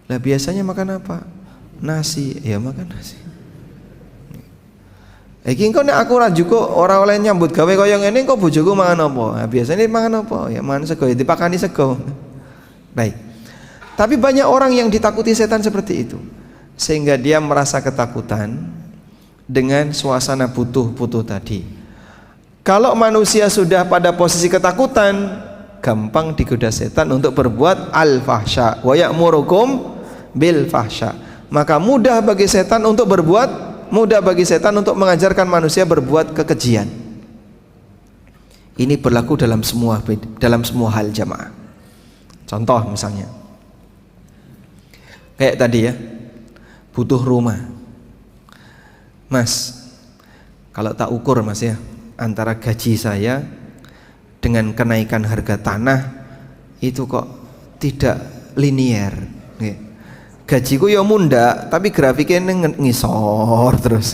Lah biasanya makan apa? Nasi, ya makan nasi. Iki engko nek aku ora cukup ora oleh nyambut gawe kaya ngene kok bojoku mangan apa? Nah, biasanya mangan apa? Ya mangan sego, ya dipakani sego. Baik. Tapi banyak orang yang ditakuti setan seperti itu. Sehingga dia merasa ketakutan dengan suasana butuh-butuh tadi. Kalau manusia sudah pada posisi ketakutan, gampang digoda setan untuk berbuat al-fahsya wa ya'murukum bil fahsya. Maka mudah bagi setan untuk mengajarkan manusia berbuat kekejian. Ini berlaku dalam semua hal jamaah. Contoh misalnya, kayak tadi ya, butuh rumah. Mas, kalau tak ukur mas ya, antara gaji saya dengan kenaikan harga tanah itu kok tidak linier. Gajiku ya munda, tapi grafiknya ngisor terus.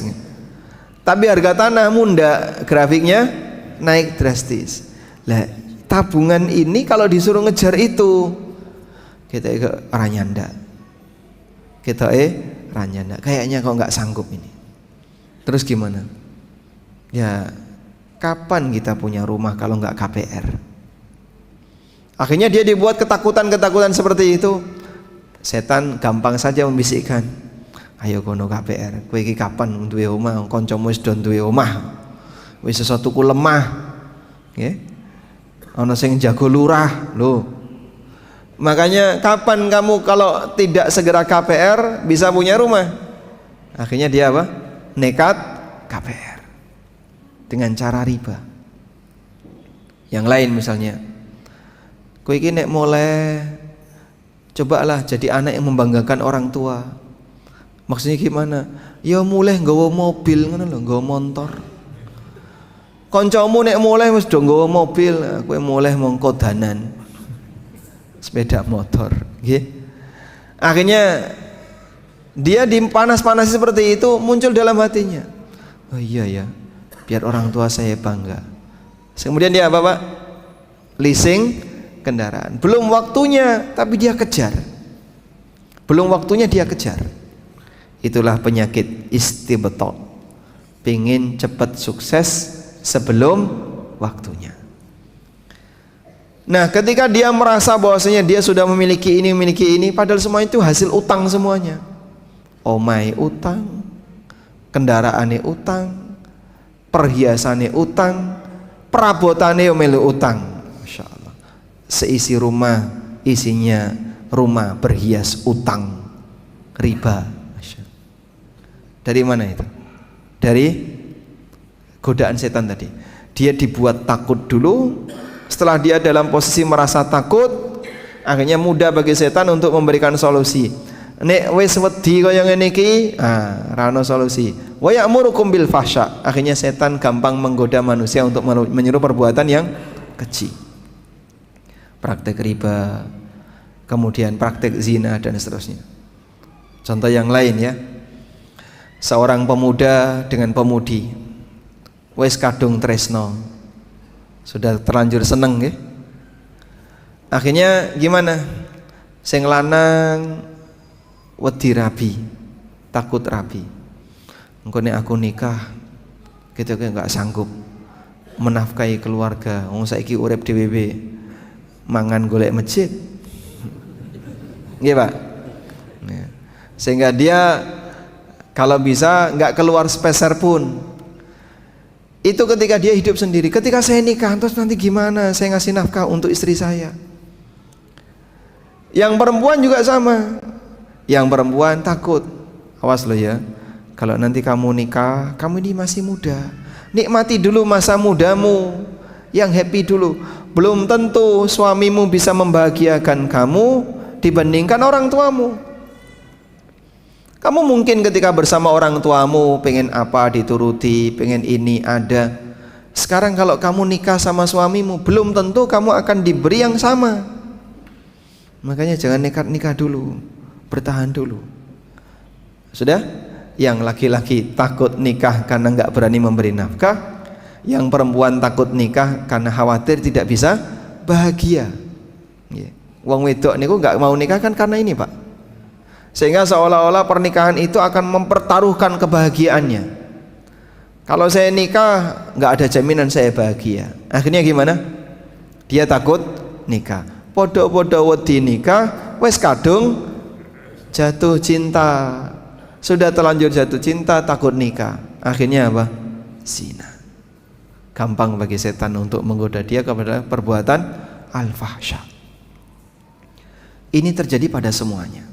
Tapi harga tanah munda, grafiknya naik drastis. Lah, tabungan ini kalau disuruh ngejar itu, kita ranyanda. Ranyanda. Kayaknya kok nggak sanggup ini. Terus gimana? Ya, kapan kita punya rumah kalau nggak KPR? Akhirnya dia dibuat ketakutan-ketakutan seperti itu. Setan gampang saja membisikkan, ayo kono KPR, kowe iki kapan duwe omah, kancamu wis do duwe omah, wis sesuatuku lemah, nggih. Ana sing jago lurah, lho. Makanya kapan kamu kalau tidak segera KPR bisa punya rumah? Akhirnya dia apa? Nekat KPR dengan cara riba. Yang lain misalnya, kowe iki nek mulai cobalah jadi anak yang membanggakan orang tua. Maksudnya gimana? Ya mulai nggawa mobil ngono lho, nggawa motor. Kancamu nek mulai wis do nggawa mobil, kowe mulai mongko danan sepeda motor, nggih. Akhirnya dia dipanas-panasi seperti itu, muncul dalam hatinya, oh iya ya, biar orang tua saya bangga. Kemudian dia apa Pak? Leasing kendaraan. Belum waktunya tapi dia kejar. Belum waktunya dia kejar. Itulah penyakit istibto. Pingin cepat sukses sebelum waktunya. Nah, ketika dia merasa bahwasanya dia sudah memiliki ini, padahal semua itu hasil utang semuanya. Omai utang, kendaraane utang, perhiasane utang, perabotane melu utang. Seisi rumah isinya rumah berhias utang riba. Dari mana itu? Dari godaan setan tadi. Dia dibuat takut dulu. Setelah dia dalam posisi merasa takut, akhirnya mudah bagi setan untuk memberikan solusi. Nek wis wedi kaya ngene iki, ra ono solusi. Wa ya'murukum bil fahsya. Akhirnya setan gampang menggoda manusia untuk menyuruh perbuatan yang keji. Praktek riba, kemudian praktek zina dan seterusnya. Contoh yang lain ya, seorang pemuda dengan pemudi, wes kadung tresno, sudah terlanjur seneng ya. Akhirnya gimana? Sing lanang wedi rabi, takut rabi. Engko nek aku nikah, gitu kan nggak sanggup menafkahi keluarga. Wong saiki urip dhewe, mangan golek masjid. Nggih Pak. Sehingga dia kalau bisa nggak keluar sepeser pun. Itu ketika dia hidup sendiri. Ketika saya nikah, terus nanti gimana saya ngasih nafkah untuk istri saya? Yang perempuan juga sama. Yang perempuan takut, awas lo ya, kalau nanti kamu nikah, kamu ini masih muda, Nikmati dulu masa mudamu, yang happy dulu. Belum tentu suamimu bisa membahagiakan kamu dibandingkan orang tuamu. Kamu mungkin ketika bersama orang tuamu pengen apa dituruti, pengen ini ada. Sekarang kalau kamu nikah sama suamimu, belum tentu kamu akan diberi yang sama. Makanya jangan nikah dulu, bertahan dulu. Sudah? Yang laki-laki takut nikah karena nggak berani memberi nafkah, yang perempuan takut nikah karena khawatir tidak bisa bahagia. Wong wedok niku nggak mau nikah kan karena ini, Pak. Sehingga seolah-olah pernikahan itu akan mempertaruhkan kebahagiaannya. Kalau saya nikah nggak ada jaminan saya bahagia. Akhirnya gimana? Dia takut nikah. Podo-podo wedi nikah, wes kadung jatuh cinta. Sudah terlanjur jatuh cinta, takut nikah. Akhirnya apa? Zina. Gampang bagi setan untuk menggoda dia kepada perbuatan al-fahsya. Ini terjadi pada semuanya.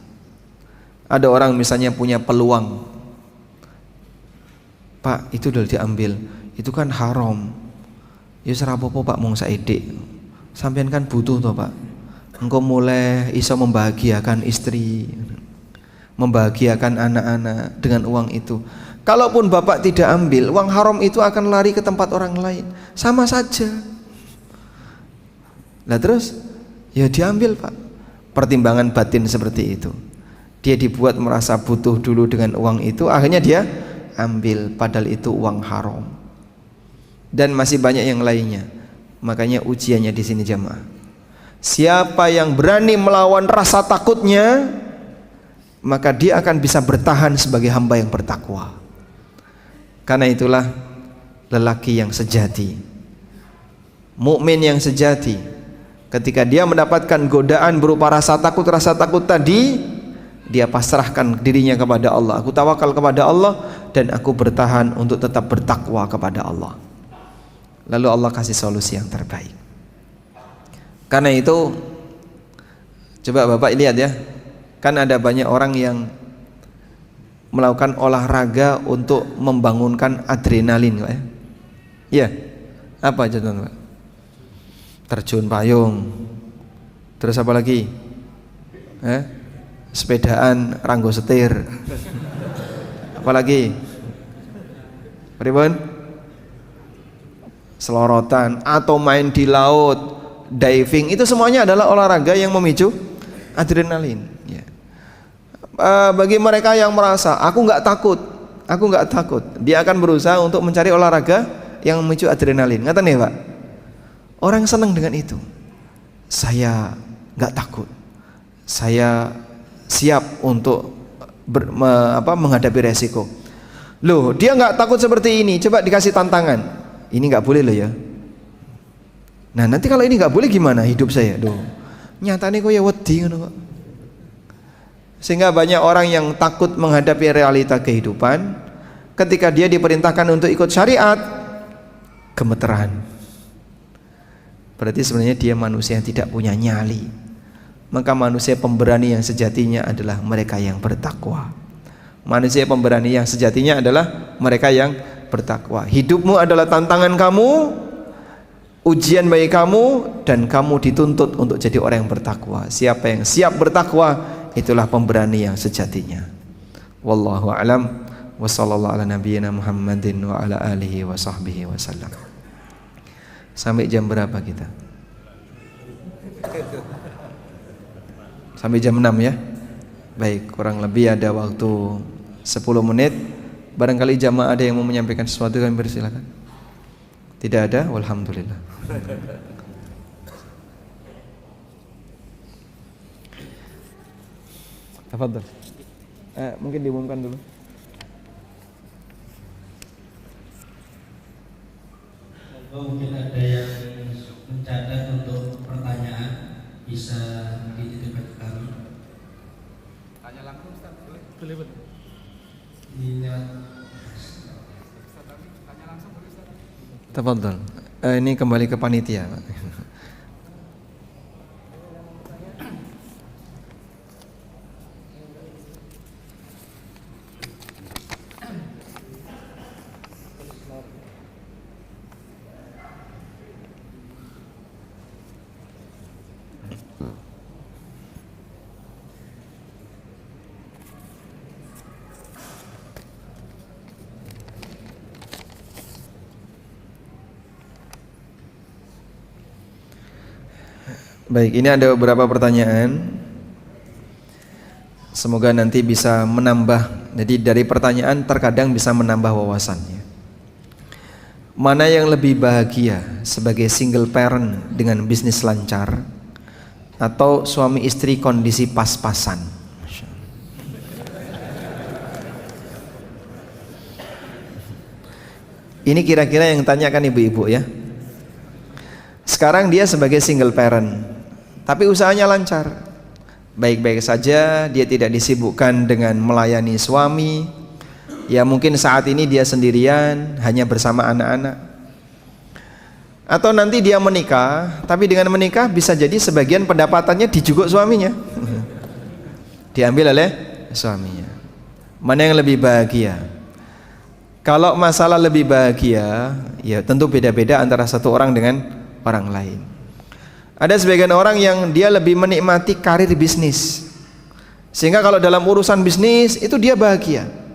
Ada orang misalnya punya peluang, Pak, itu udah diambil, itu kan haram. Ya serapopo Pak, mong saedik. Sampean kan butuh toh Pak. Engkau mulai iso membahagiakan istri, membahagiakan anak-anak dengan uang itu. Kalaupun Bapak tidak ambil, uang haram itu akan lari ke tempat orang lain. Sama saja. Nah terus, ya diambil Pak. Pertimbangan batin seperti itu. Dia dibuat merasa butuh dulu dengan uang itu, akhirnya dia ambil, padahal itu uang haram. Dan masih banyak yang lainnya. Makanya ujiannya di sini jamaah. Siapa yang berani melawan rasa takutnya, maka dia akan bisa bertahan sebagai hamba yang bertakwa. Karena itulah lelaki yang sejati, mukmin yang sejati, ketika dia mendapatkan godaan berupa rasa takut tadi, dia pasrahkan dirinya kepada Allah. Aku tawakal kepada Allah dan aku bertahan untuk tetap bertakwa kepada Allah. Lalu Allah kasih solusi yang terbaik. Karena itu coba Bapak lihat ya, kan ada banyak orang yang melakukan olahraga untuk membangunkan adrenalin, Pak ya. Iya. Apa contohnya, Pak? Terjun payung. Terus apa lagi? Sepedaan ranggo setir. Apalagi? Pripun? Selorotan atau main di laut, diving, itu semuanya adalah olahraga yang memicu adrenalin. Ya. Bagi mereka yang merasa aku nggak takut, dia akan berusaha untuk mencari olahraga yang memicu adrenalin. Ngata nih Pak, orang senang dengan itu. Saya nggak takut, saya siap untuk menghadapi resiko. Loh, dia nggak takut seperti ini, coba dikasih tantangan. Ini nggak boleh loh ya. Nah nanti kalau ini nggak boleh gimana hidup saya? Loh, nyatanya kok ya wedi ngono kok. Sehingga banyak orang yang takut menghadapi realita kehidupan, ketika dia diperintahkan untuk ikut syariat, gemeteran. Berarti sebenarnya dia manusia yang tidak punya nyali. Maka manusia pemberani yang sejatinya adalah mereka yang bertakwa. Manusia pemberani yang sejatinya adalah mereka yang bertakwa. Hidupmu adalah tantangan kamu, ujian bagi kamu, dan kamu dituntut untuk jadi orang yang bertakwa. Siapa yang siap bertakwa, itulah pemberani yang sejatinya. Wallahu a'lam. Wa sallallahu ala nabiyyina Muhammadin wa ala alihi wa sahbihi wasallam. Sampai jam berapa kita? Sampai jam 6 ya. Baik, kurang lebih ada waktu 10 menit. Barangkali jamaah ada yang mau menyampaikan sesuatu, kami persilakan. Tidak ada? Walhamdulillah. Tafadhol. Mungkin diumumkan dulu. Mungkin ada yang mencatat untuk pertanyaan, bisa dititipkan ke kami. Tanya langsung Ustaz, boleh. Tanya langsung boleh Ustaz. Tafadhol. Ini kembali ke panitia, Pak. Baik, ini ada beberapa pertanyaan. Semoga nanti bisa menambah. Jadi dari pertanyaan terkadang bisa menambah wawasannya. Mana yang lebih bahagia, sebagai single parent dengan bisnis lancar, atau suami istri kondisi pas-pasan? Ini kira-kira yang tanyakan ibu-ibu ya. Sekarang dia sebagai single parent, tapi usahanya lancar, baik-baik saja, dia tidak disibukkan dengan melayani suami. Ya mungkin saat ini dia sendirian, hanya bersama anak-anak. Atau nanti dia menikah, tapi dengan menikah bisa jadi sebagian pendapatannya dijuguk suaminya, diambil oleh suaminya. Mana yang lebih bahagia? Kalau masalah lebih bahagia, ya tentu beda-beda antara satu orang dengan orang lain. Ada sebagian orang yang dia lebih menikmati karir bisnis, sehingga kalau dalam urusan bisnis itu dia bahagia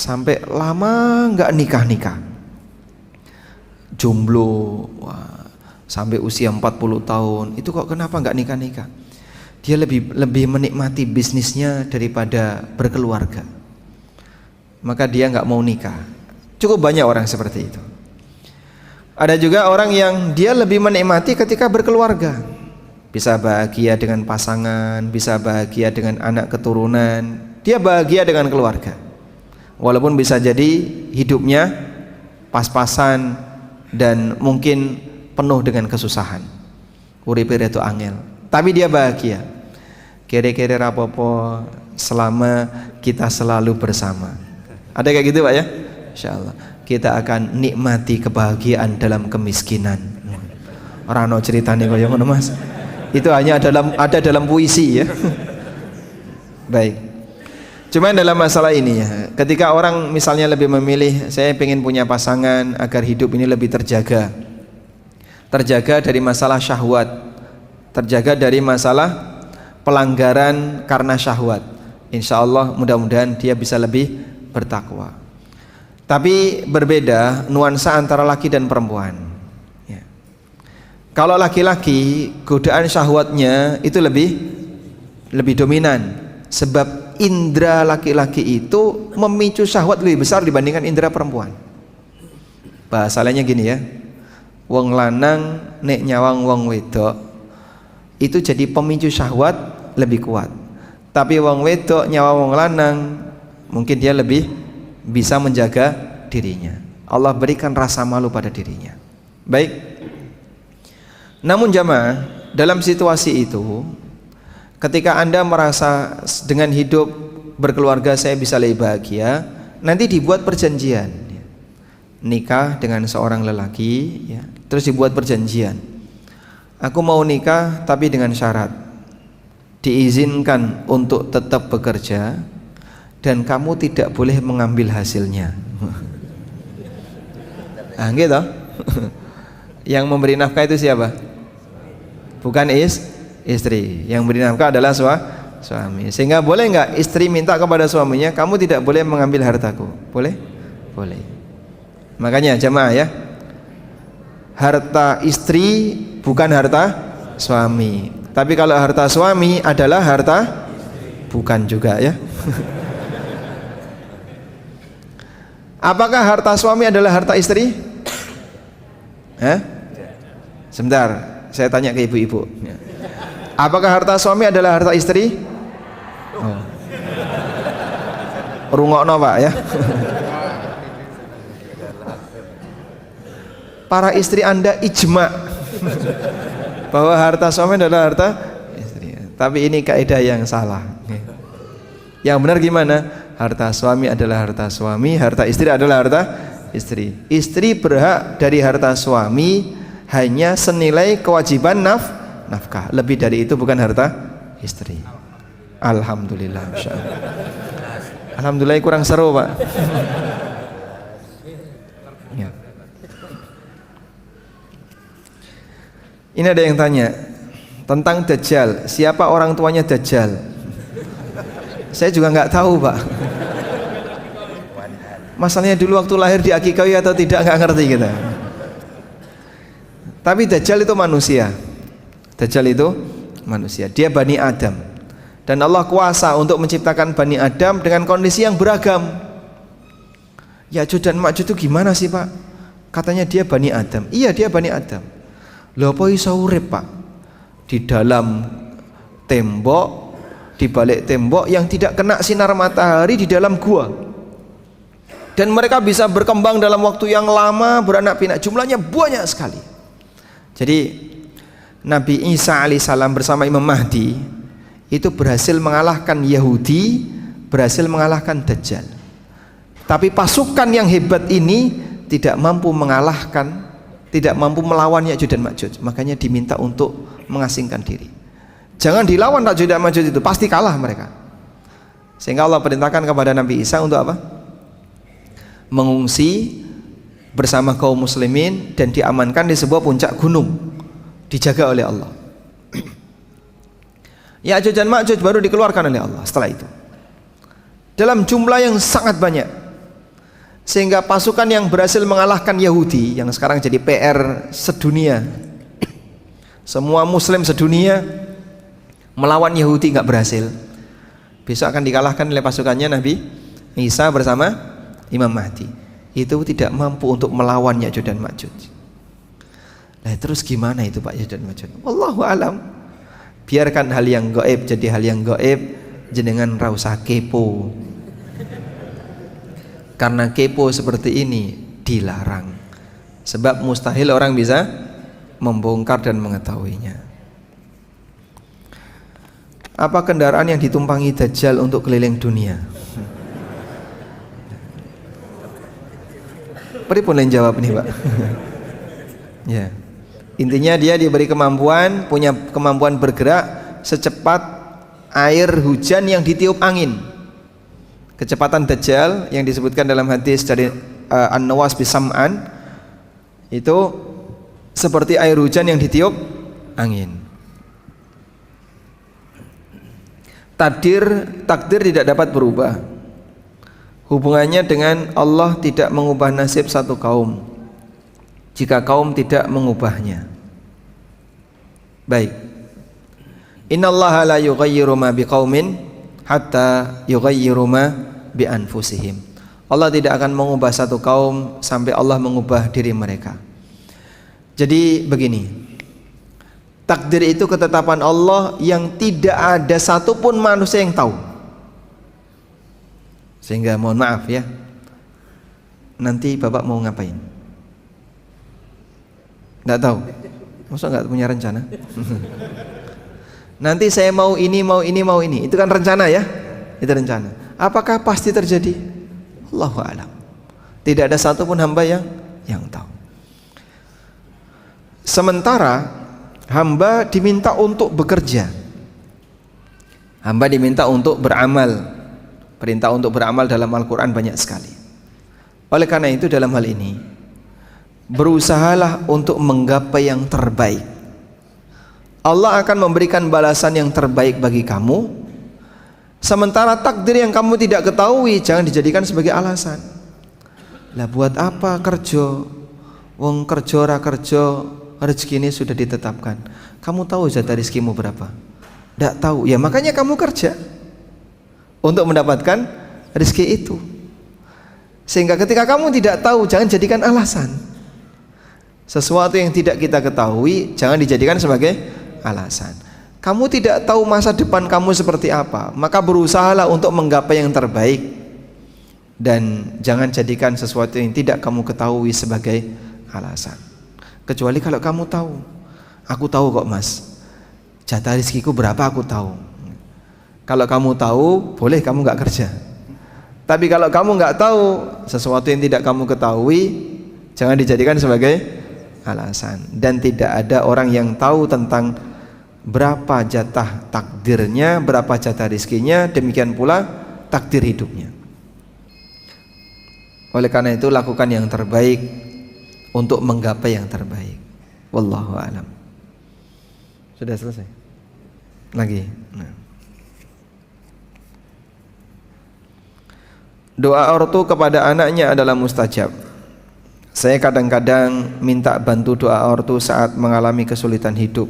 sampai lama nggak nikah-nikah, jomblo, wah, sampai usia 40 tahun itu kok kenapa nggak nikah-nikah? Dia lebih menikmati bisnisnya daripada berkeluarga, maka dia nggak mau nikah. Cukup banyak orang seperti itu. Ada juga orang yang dia lebih menikmati ketika berkeluarga, bisa bahagia dengan pasangan, bisa bahagia dengan anak keturunan, dia bahagia dengan keluarga. Walaupun bisa jadi hidupnya pas-pasan dan mungkin penuh dengan kesusahan, urip-urip itu angel, tapi dia bahagia. Kere-kere rapopo selama kita selalu bersama. Ada kayak gitu Pak ya? Insyaallah kita akan nikmati kebahagiaan dalam kemiskinan. Rano ceritanya kaya ngono Mas. Itu hanya ada dalam puisi ya. Baik. Cuma dalam masalah ini ya, ketika orang misalnya lebih memilih, saya pengen punya pasangan agar hidup ini lebih terjaga dari masalah syahwat, terjaga dari masalah pelanggaran karena syahwat. Insya Allah mudah-mudahan dia bisa lebih bertakwa. Tapi berbeda nuansa antara laki dan perempuan ya. Kalau laki-laki godaan syahwatnya itu lebih dominan, sebab indera laki-laki itu memicu syahwat lebih besar dibandingkan indera perempuan. Bahasa lainnya gini ya, wong lanang nek nyawang wong wedok itu jadi pemicu syahwat lebih kuat. Tapi wong wedok nyawa wong lanang mungkin dia lebih bisa menjaga dirinya. Allah berikan rasa malu pada dirinya. Baik. Namun jamaah, dalam situasi itu, ketika Anda merasa dengan hidup berkeluarga saya bisa lebih bahagia, nanti dibuat perjanjian nikah dengan seorang lelaki ya. Terus dibuat perjanjian, aku mau nikah tapi dengan syarat diizinkan untuk tetap bekerja dan kamu tidak boleh mengambil hasilnya. Nah gitu. Yang memberi nafkah itu siapa? Bukan istri. Yang beri nafkah adalah suami. Sehingga boleh nggak istri minta kepada suaminya, kamu tidak boleh mengambil hartaku? Boleh? Boleh. Makanya jamaah ya, harta istri bukan harta suami. Tapi kalau harta suami adalah harta bukan juga ya. Apakah harta suami adalah harta istri? Sebentar, saya tanya ke ibu-ibu. Apakah harta suami adalah harta istri? Oh. Rungokno Pak ya. Para istri Anda ijma bahwa harta suami adalah harta istri. Tapi ini kaidah yang salah. Yang benar gimana? Harta suami adalah harta suami, harta istri adalah harta istri. Istri berhak dari harta suami hanya senilai kewajiban nafkah. Lebih dari itu bukan harta istri. Alhamdulillah. Alhamdulillah kurang seru Pak. Ya. Ini ada yang tanya tentang Dajjal. Siapa orang tuanya Dajjal? Saya juga nggak tahu Pak. Masalahnya dulu waktu lahir diakikahi atau tidak nggak ngerti kita. Tapi Dajjal itu manusia. Dajjal itu manusia, dia Bani Adam. Dan Allah kuasa untuk menciptakan Bani Adam dengan kondisi yang beragam. Ya'juj dan Ma'juj itu gimana sih Pak? Katanya dia Bani Adam. Iya, dia Bani Adam. Lho apa iso urip Pak? Di dalam tembok, di balik tembok yang tidak kena sinar matahari, di dalam gua. Dan mereka bisa berkembang dalam waktu yang lama, beranak pinak, jumlahnya banyak sekali. Jadi Nabi Isa alaihissalam bersama Imam Mahdi itu berhasil mengalahkan Yahudi, berhasil mengalahkan Dajjal. Tapi pasukan yang hebat ini tidak mampu mengalahkan, tidak mampu melawan Ya'juj dan Ma'juj. Makanya diminta untuk mengasingkan diri. Jangan dilawan Ya'juj dan Ma'juj, itu pasti kalah mereka. Sehingga Allah perintahkan kepada Nabi Isa untuk apa? Mengungsi bersama kaum muslimin dan diamankan di sebuah puncak gunung, dijaga oleh Allah. Ya'juj dan Ma'juj baru dikeluarkan oleh Allah setelah itu dalam jumlah yang sangat banyak, sehingga pasukan yang berhasil mengalahkan Yahudi yang sekarang jadi PR sedunia, semua muslim sedunia melawan Yahudi nggak berhasil, besok akan dikalahkan oleh pasukannya Nabi Isa bersama Imam Mahdi. Itu tidak mampu untuk melawan Ya'juj dan Ma'juj. Nah terus gimana itu Pak Ya'juj dan Ma'juj? Wallahu alam. Biarkan hal yang gaib jadi hal yang gaib, jenengan ra usah kepo. Karena kepo seperti ini dilarang. Sebab mustahil orang bisa membongkar dan mengetahuinya. Apa kendaraan yang ditumpangi Dajjal untuk keliling dunia? Pripun yang jawab nih Pak? Ya, intinya dia diberi kemampuan, punya kemampuan bergerak secepat air hujan yang ditiup angin. Kecepatan Dajjal yang disebutkan dalam hadis dari An-Nawas bin Sam'an itu seperti air hujan yang ditiup angin. Takdir tidak dapat berubah. Hubungannya dengan Allah tidak mengubah nasib satu kaum jika kaum tidak mengubahnya. Baik. Innallaha la yughayyiru ma biqaumin hatta yughayyiru ma bi anfusihim. Allah tidak akan mengubah satu kaum sampai Allah mengubah diri mereka. Jadi begini, takdir itu ketetapan Allah yang tidak ada satupun manusia yang tahu. Sehingga mohon maaf ya, nanti Bapak mau ngapain? Nggak tahu, masa nggak punya rencana? Nanti saya mau ini, mau ini, mau ini, itu kan rencana ya, itu rencana. Apakah pasti terjadi? Allahu a'lam. Tidak ada satupun hamba yang tahu. Sementara hamba diminta untuk bekerja, hamba diminta untuk beramal. Perintah untuk beramal dalam Al-Quran banyak sekali. Oleh karena itu dalam hal ini berusahalah untuk menggapai yang terbaik. Allah akan memberikan balasan yang terbaik bagi kamu. Sementara takdir yang kamu tidak ketahui jangan dijadikan sebagai alasan. Lah buat apa kerja? Wong kerja ora kerja, rezeki ini sudah ditetapkan. Kamu tahu jatah rezekimu berapa? Tidak tahu. Ya makanya kamu kerja untuk mendapatkan rezeki itu. Sehingga ketika kamu tidak tahu, jangan jadikan alasan. Sesuatu yang tidak kita ketahui jangan dijadikan sebagai alasan. Kamu tidak tahu masa depan kamu seperti apa, maka berusahalah untuk menggapai yang terbaik. Dan jangan jadikan sesuatu yang tidak kamu ketahui sebagai alasan. Kecuali kalau kamu tahu. Aku tahu kok Mas, jatah rezekiku berapa aku tahu. Kalau kamu tahu, boleh kamu nggak kerja. Tapi kalau kamu nggak tahu sesuatu yang tidak kamu ketahui, jangan dijadikan sebagai alasan. Dan tidak ada orang yang tahu tentang berapa jatah takdirnya, berapa jatah rezekinya, demikian pula takdir hidupnya. Oleh karena itu lakukan yang terbaik untuk menggapai yang terbaik. Wallahu a'lam. Sudah selesai? Lagi. Nah. Doa ortu kepada anaknya adalah mustajab. Saya kadang-kadang minta bantu doa ortu saat mengalami kesulitan hidup.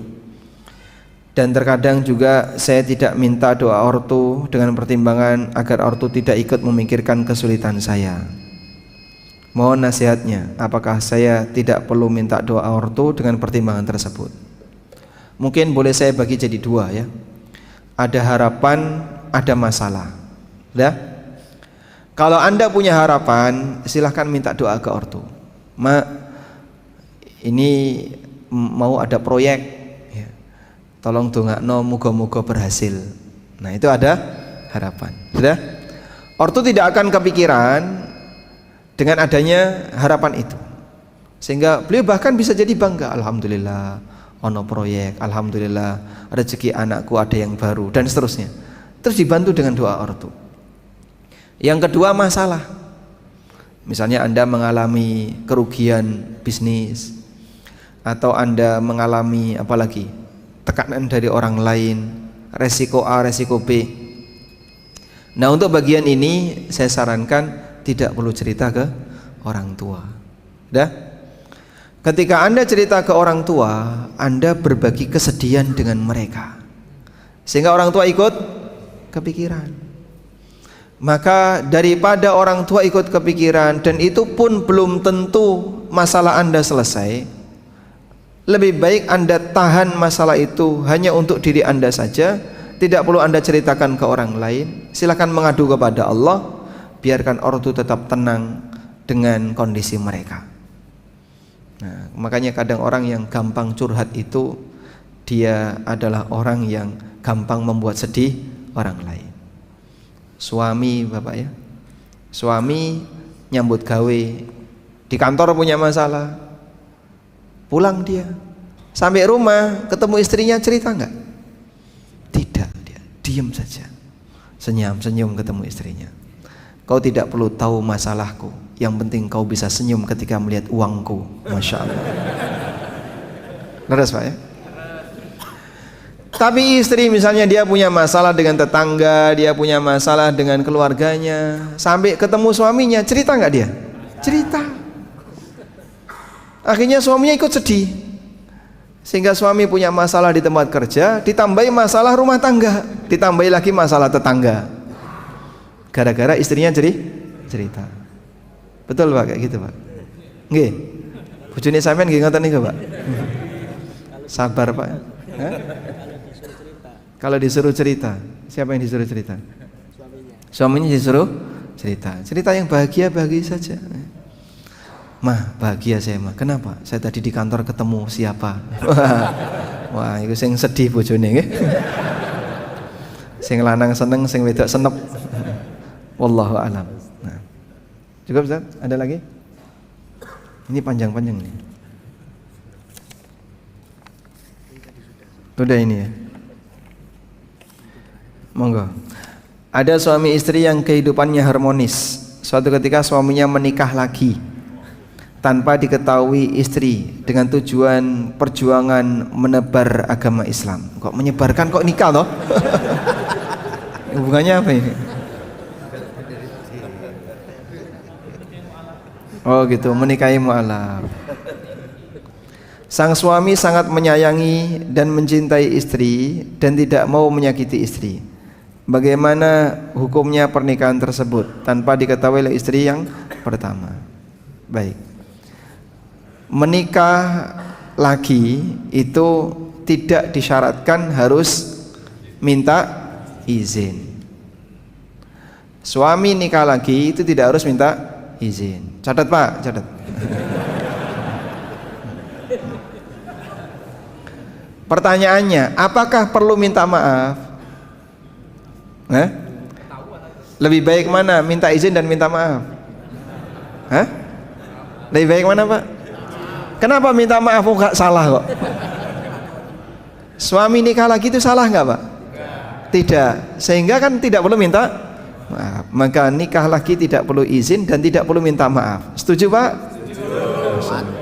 Dan terkadang juga saya tidak minta doa ortu dengan pertimbangan agar ortu tidak ikut memikirkan kesulitan saya. Mohon nasihatnya, apakah saya tidak perlu minta doa ortu dengan pertimbangan tersebut? Mungkin boleh saya bagi jadi dua ya. Ada harapan, ada masalah. Ya? Kalau Anda punya harapan, silahkan minta doa ke ortu. Ma, ini mau ada proyek, ya. Tolong dongakno muga-muga berhasil. Nah itu ada harapan. Sudah? Ortu tidak akan kepikiran dengan adanya harapan itu, sehingga beliau bahkan bisa jadi bangga. Alhamdulillah ono proyek, alhamdulillah rezeki anakku ada yang baru, dan seterusnya. Terus dibantu dengan doa ortu. Yang kedua masalah, misalnya Anda mengalami kerugian bisnis, atau Anda mengalami apalagi tekanan dari orang lain, resiko A, resiko B. Nah untuk bagian ini saya sarankan tidak perlu cerita ke orang tua. Dah? Ketika Anda cerita ke orang tua, Anda berbagi kesedihan dengan mereka, sehingga orang tua ikut kepikiran. Maka daripada orang tua ikut kepikiran dan itu pun belum tentu masalah Anda selesai, lebih baik Anda tahan masalah itu hanya untuk diri Anda saja, tidak perlu Anda ceritakan ke orang lain. Silakan mengadu kepada Allah. Biarkan orang itu tetap tenang dengan kondisi mereka. Nah, makanya kadang orang yang gampang curhat itu dia adalah orang yang gampang membuat sedih orang lain. Suami bapak ya, suami nyambut gawe di kantor punya masalah, pulang dia sampai rumah ketemu istrinya, cerita nggak? Tidak, dia diam saja, senyum ketemu istrinya. Kau tidak perlu tahu masalahku, yang penting kau bisa senyum ketika melihat uangku. Masya Allah. Leres pak ya? Tapi istri misalnya dia punya masalah dengan tetangga, dia punya masalah dengan keluarganya, sampai ketemu suaminya, cerita nggak dia? Cerita. Akhirnya suaminya ikut sedih, sehingga suami punya masalah di tempat kerja, ditambahi masalah rumah tangga, ditambahi lagi masalah tetangga. Gara-gara istrinya cerita. Betul pak, kayak gitu pak. Nggih. Bojone sampean nggih ngoten niku pak. Sabar pak. Hah? Kalau disuruh cerita, siapa yang disuruh cerita? Suaminya disuruh cerita. Cerita yang bahagia saja. Mah, bahagia saya mah. Kenapa? Saya tadi di kantor ketemu siapa? Wah, itu sing sedih bojone nggih. Sing lanang seneng, sing wedok senep. Wallahu a'lam. Nah. Cukup Ustaz? Ada lagi? Ini panjang-panjang nih. Sudah ini ya. Monggo. Ada suami istri yang kehidupannya harmonis. Suatu ketika suaminya menikah lagi tanpa diketahui istri, dengan tujuan perjuangan menebar agama Islam. Kok menyebarkan, kok nikah loh? Hubungannya apa ini? Oh gitu, menikahi mu'alaf. Sang suami sangat menyayangi dan mencintai istri dan tidak mau menyakiti istri. Bagaimana hukumnya pernikahan tersebut tanpa diketahui oleh istri yang pertama? Baik. Menikah lagi itu tidak disyaratkan harus minta izin. Suami nikah lagi itu tidak harus minta izin. Catat pak, catat. Pertanyaannya, apakah perlu minta maaf? Lebih baik mana, minta izin dan minta maaf? Hah? Lebih baik mana pak? Kenapa minta maaf nggak salah kok? Suami nikah lagi itu salah nggak pak? Tidak, sehingga kan tidak perlu minta maaf. Maka nikah lagi tidak perlu izin dan tidak perlu minta maaf. Setuju pak? Setuju.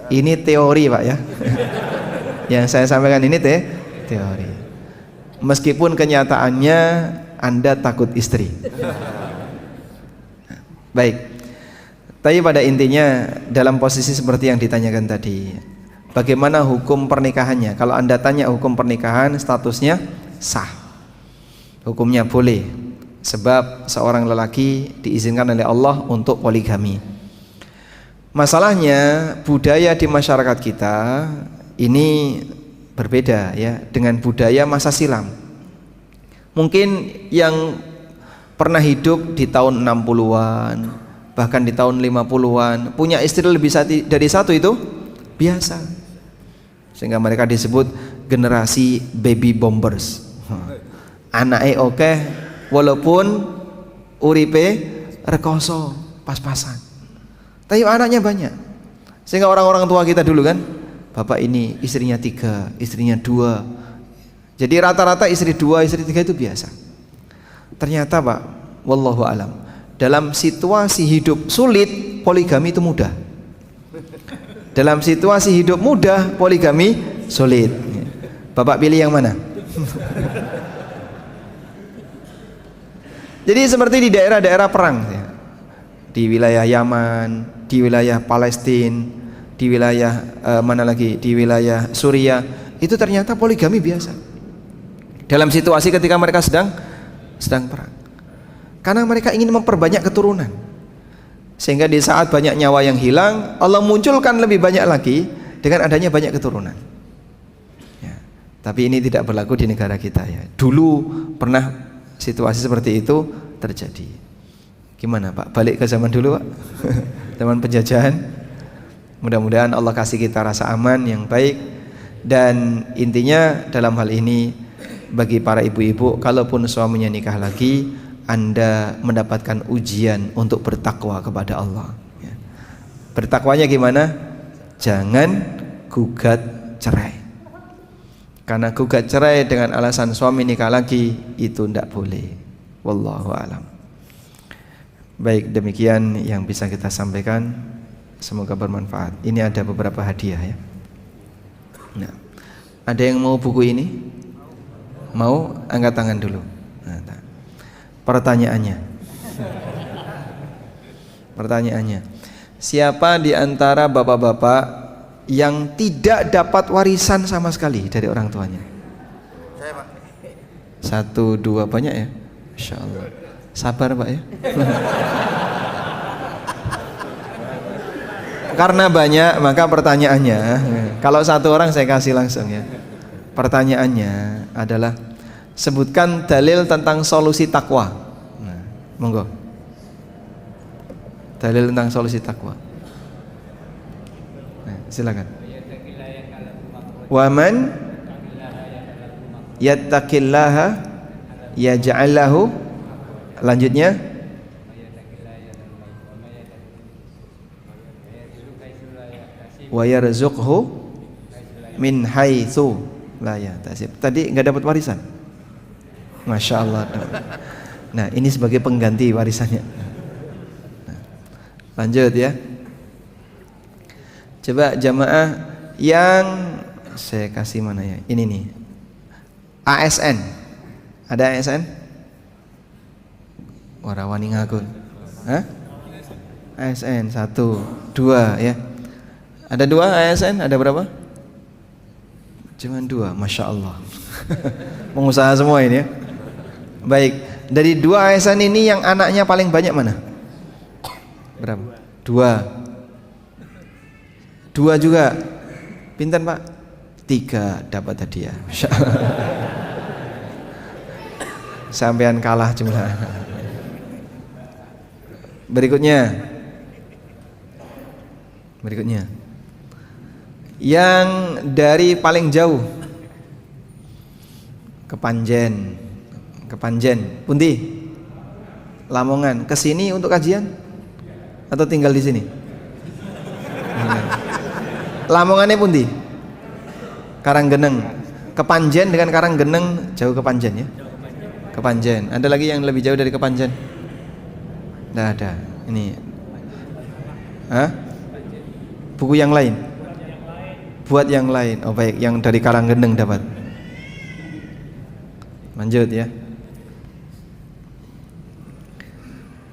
Ini teori pak ya. Yang saya sampaikan ini teori. Meskipun kenyataannya Anda takut istri. Baik. Tapi pada intinya dalam posisi seperti yang ditanyakan tadi, bagaimana hukum pernikahannya. Kalau Anda tanya hukum pernikahan, statusnya sah, hukumnya boleh, sebab seorang lelaki diizinkan oleh Allah untuk poligami. Masalahnya budaya di masyarakat kita ini berbeda ya dengan budaya masa silam. Mungkin yang pernah hidup di tahun 60-an, bahkan di tahun 50-an, punya istri lebih dari satu itu biasa. Sehingga mereka disebut generasi baby bombers. Anake oke, walaupun uripe rekoso, pas-pasan. Tapi anaknya banyak. Sehingga orang-orang tua kita dulu kan, bapak ini istrinya 3, istrinya 2. Jadi rata-rata istri 2, istri 3 itu biasa. Ternyata Pak, wallahu alam, dalam situasi hidup sulit poligami itu mudah. Dalam situasi hidup mudah poligami sulit. Bapak pilih yang mana? Jadi seperti di daerah-daerah perang ya. Di wilayah Yaman, di wilayah Palestina, di wilayah mana lagi? Di wilayah Suriah, itu ternyata poligami biasa. Dalam situasi ketika mereka sedang perang. Karena mereka ingin memperbanyak keturunan. Sehingga di saat banyak nyawa yang hilang, Allah munculkan lebih banyak lagi dengan adanya banyak keturunan. Ya. Tapi ini tidak berlaku di negara kita ya. Dulu pernah situasi seperti itu terjadi. Gimana Pak? Balik ke zaman dulu Pak? Zaman penjajahan. Mudah-mudahan Allah kasih kita rasa aman yang baik. Dan intinya dalam hal ini, bagi para ibu-ibu, kalaupun suaminya nikah lagi, Anda mendapatkan ujian untuk bertakwa kepada Allah ya. Bertakwanya gimana? Jangan gugat cerai. Karena gugat cerai dengan alasan suami nikah lagi, itu tidak boleh. Wallahu alam. Baik, demikian yang bisa kita sampaikan. Semoga bermanfaat. Ini ada beberapa hadiah ya. Nah, ada yang mau buku ini? Mau? Angkat tangan dulu. Nah, pertanyaannya, siapa di antara bapak-bapak yang tidak dapat warisan sama sekali dari orang tuanya? Saya Pak. 1, 2, banyak ya? Masya Allah. Sabar Pak ya. Karena banyak maka pertanyaannya, kalau 1 orang saya kasih langsung ya. Pertanyaannya adalah, sebutkan dalil tentang solusi takwa. Nah, monggo. Dalil tentang solusi takwa. Nah, silakan. Waman yattaqillaha yaj'al lahu, lanjutnya, wa yarzuqhu min haitsu la yahtasib. Tadi nggak dapat warisan. Masya Allah. Nah, ini sebagai pengganti warisannya. Nah, lanjut ya. Coba jamaah yang saya kasih mana ya? Ini nih. ASN. Ada ASN? Warawani ngaku. Hah? ASN 1, 2 ya. Ada 2 ASN? Ada berapa? Cuman 2, Masya Allah. Pengusaha semua ini ya. Baik, dari 2 ASN ini yang anaknya paling banyak mana? Berapa? 2 juga. Pinten Pak? 3 dapat hadiah. Masya Allah. Sampean kalah jumlah. Berikutnya. Yang dari paling jauh, Kepanjen, pundi? Lamongan. Kesini untuk kajian atau tinggal di sini? Lamongannya pundi? Karanggeneng. Kepanjen dengan Karanggeneng jauh Kepanjen ya? Kepanjen. Ada lagi yang lebih jauh dari Kepanjen? Tidak ada. Ini. Hah? Buku yang lain? Buat yang lain. Oh baik, yang dari Karanggeneng dapat. Lanjut ya.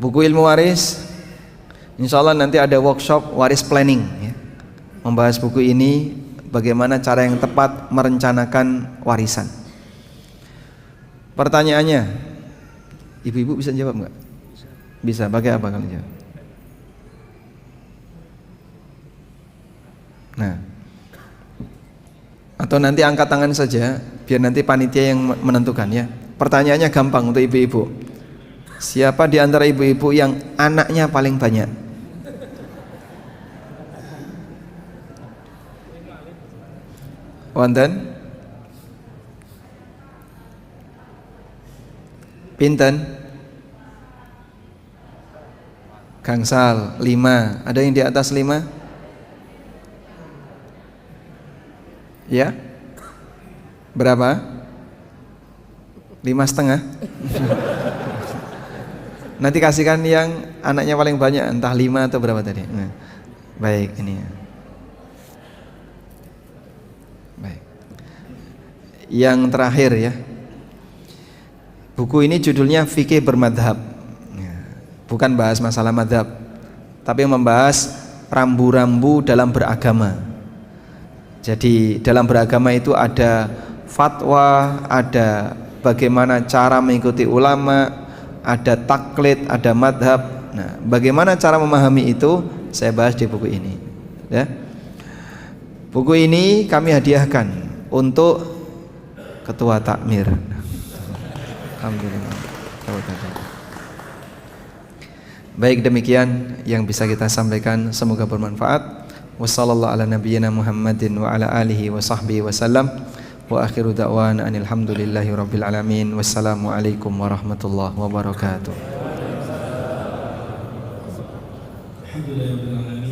Buku ilmu waris, insya Allah nanti ada workshop waris planning ya. Membahas buku ini bagaimana cara yang tepat merencanakan warisan. Pertanyaannya, ibu-ibu bisa jawab nggak? Bisa, pakai apa kalian jawab? Nah, atau nanti angkat tangan saja, biar nanti panitia yang menentukan ya. Pertanyaannya gampang untuk ibu-ibu. Siapa di antara ibu-ibu yang anaknya paling banyak? Wonten? Pinten? Gangsal 5. Ada yang di atas 5? Ya? Berapa? 5,5. Nanti kasihkan yang anaknya paling banyak, entah 5 atau berapa tadi. Nah, baik, ini ya. Baik. Yang terakhir ya. Buku ini judulnya Fikih Bermadhab. Bukan bahas masalah madhab, tapi membahas rambu-rambu dalam beragama. Jadi dalam beragama itu ada fatwa, ada bagaimana cara mengikuti ulama, ada taklid, ada madhab. Nah, bagaimana cara memahami itu saya bahas di buku ini ya. Buku ini kami hadiahkan untuk ketua takmir. Alhamdulillah. Baik, demikian yang bisa kita sampaikan, semoga bermanfaat. Wassallallahu ala nabiyyina Muhammadin wa ala alihi wa sahbihi wasallam. Wa akhiru da'wana anil hamdulillahi rabbil alamin. Wassalamualaikum warahmatullahi wabarakatuh. Alhamdulillahirabbil alamin.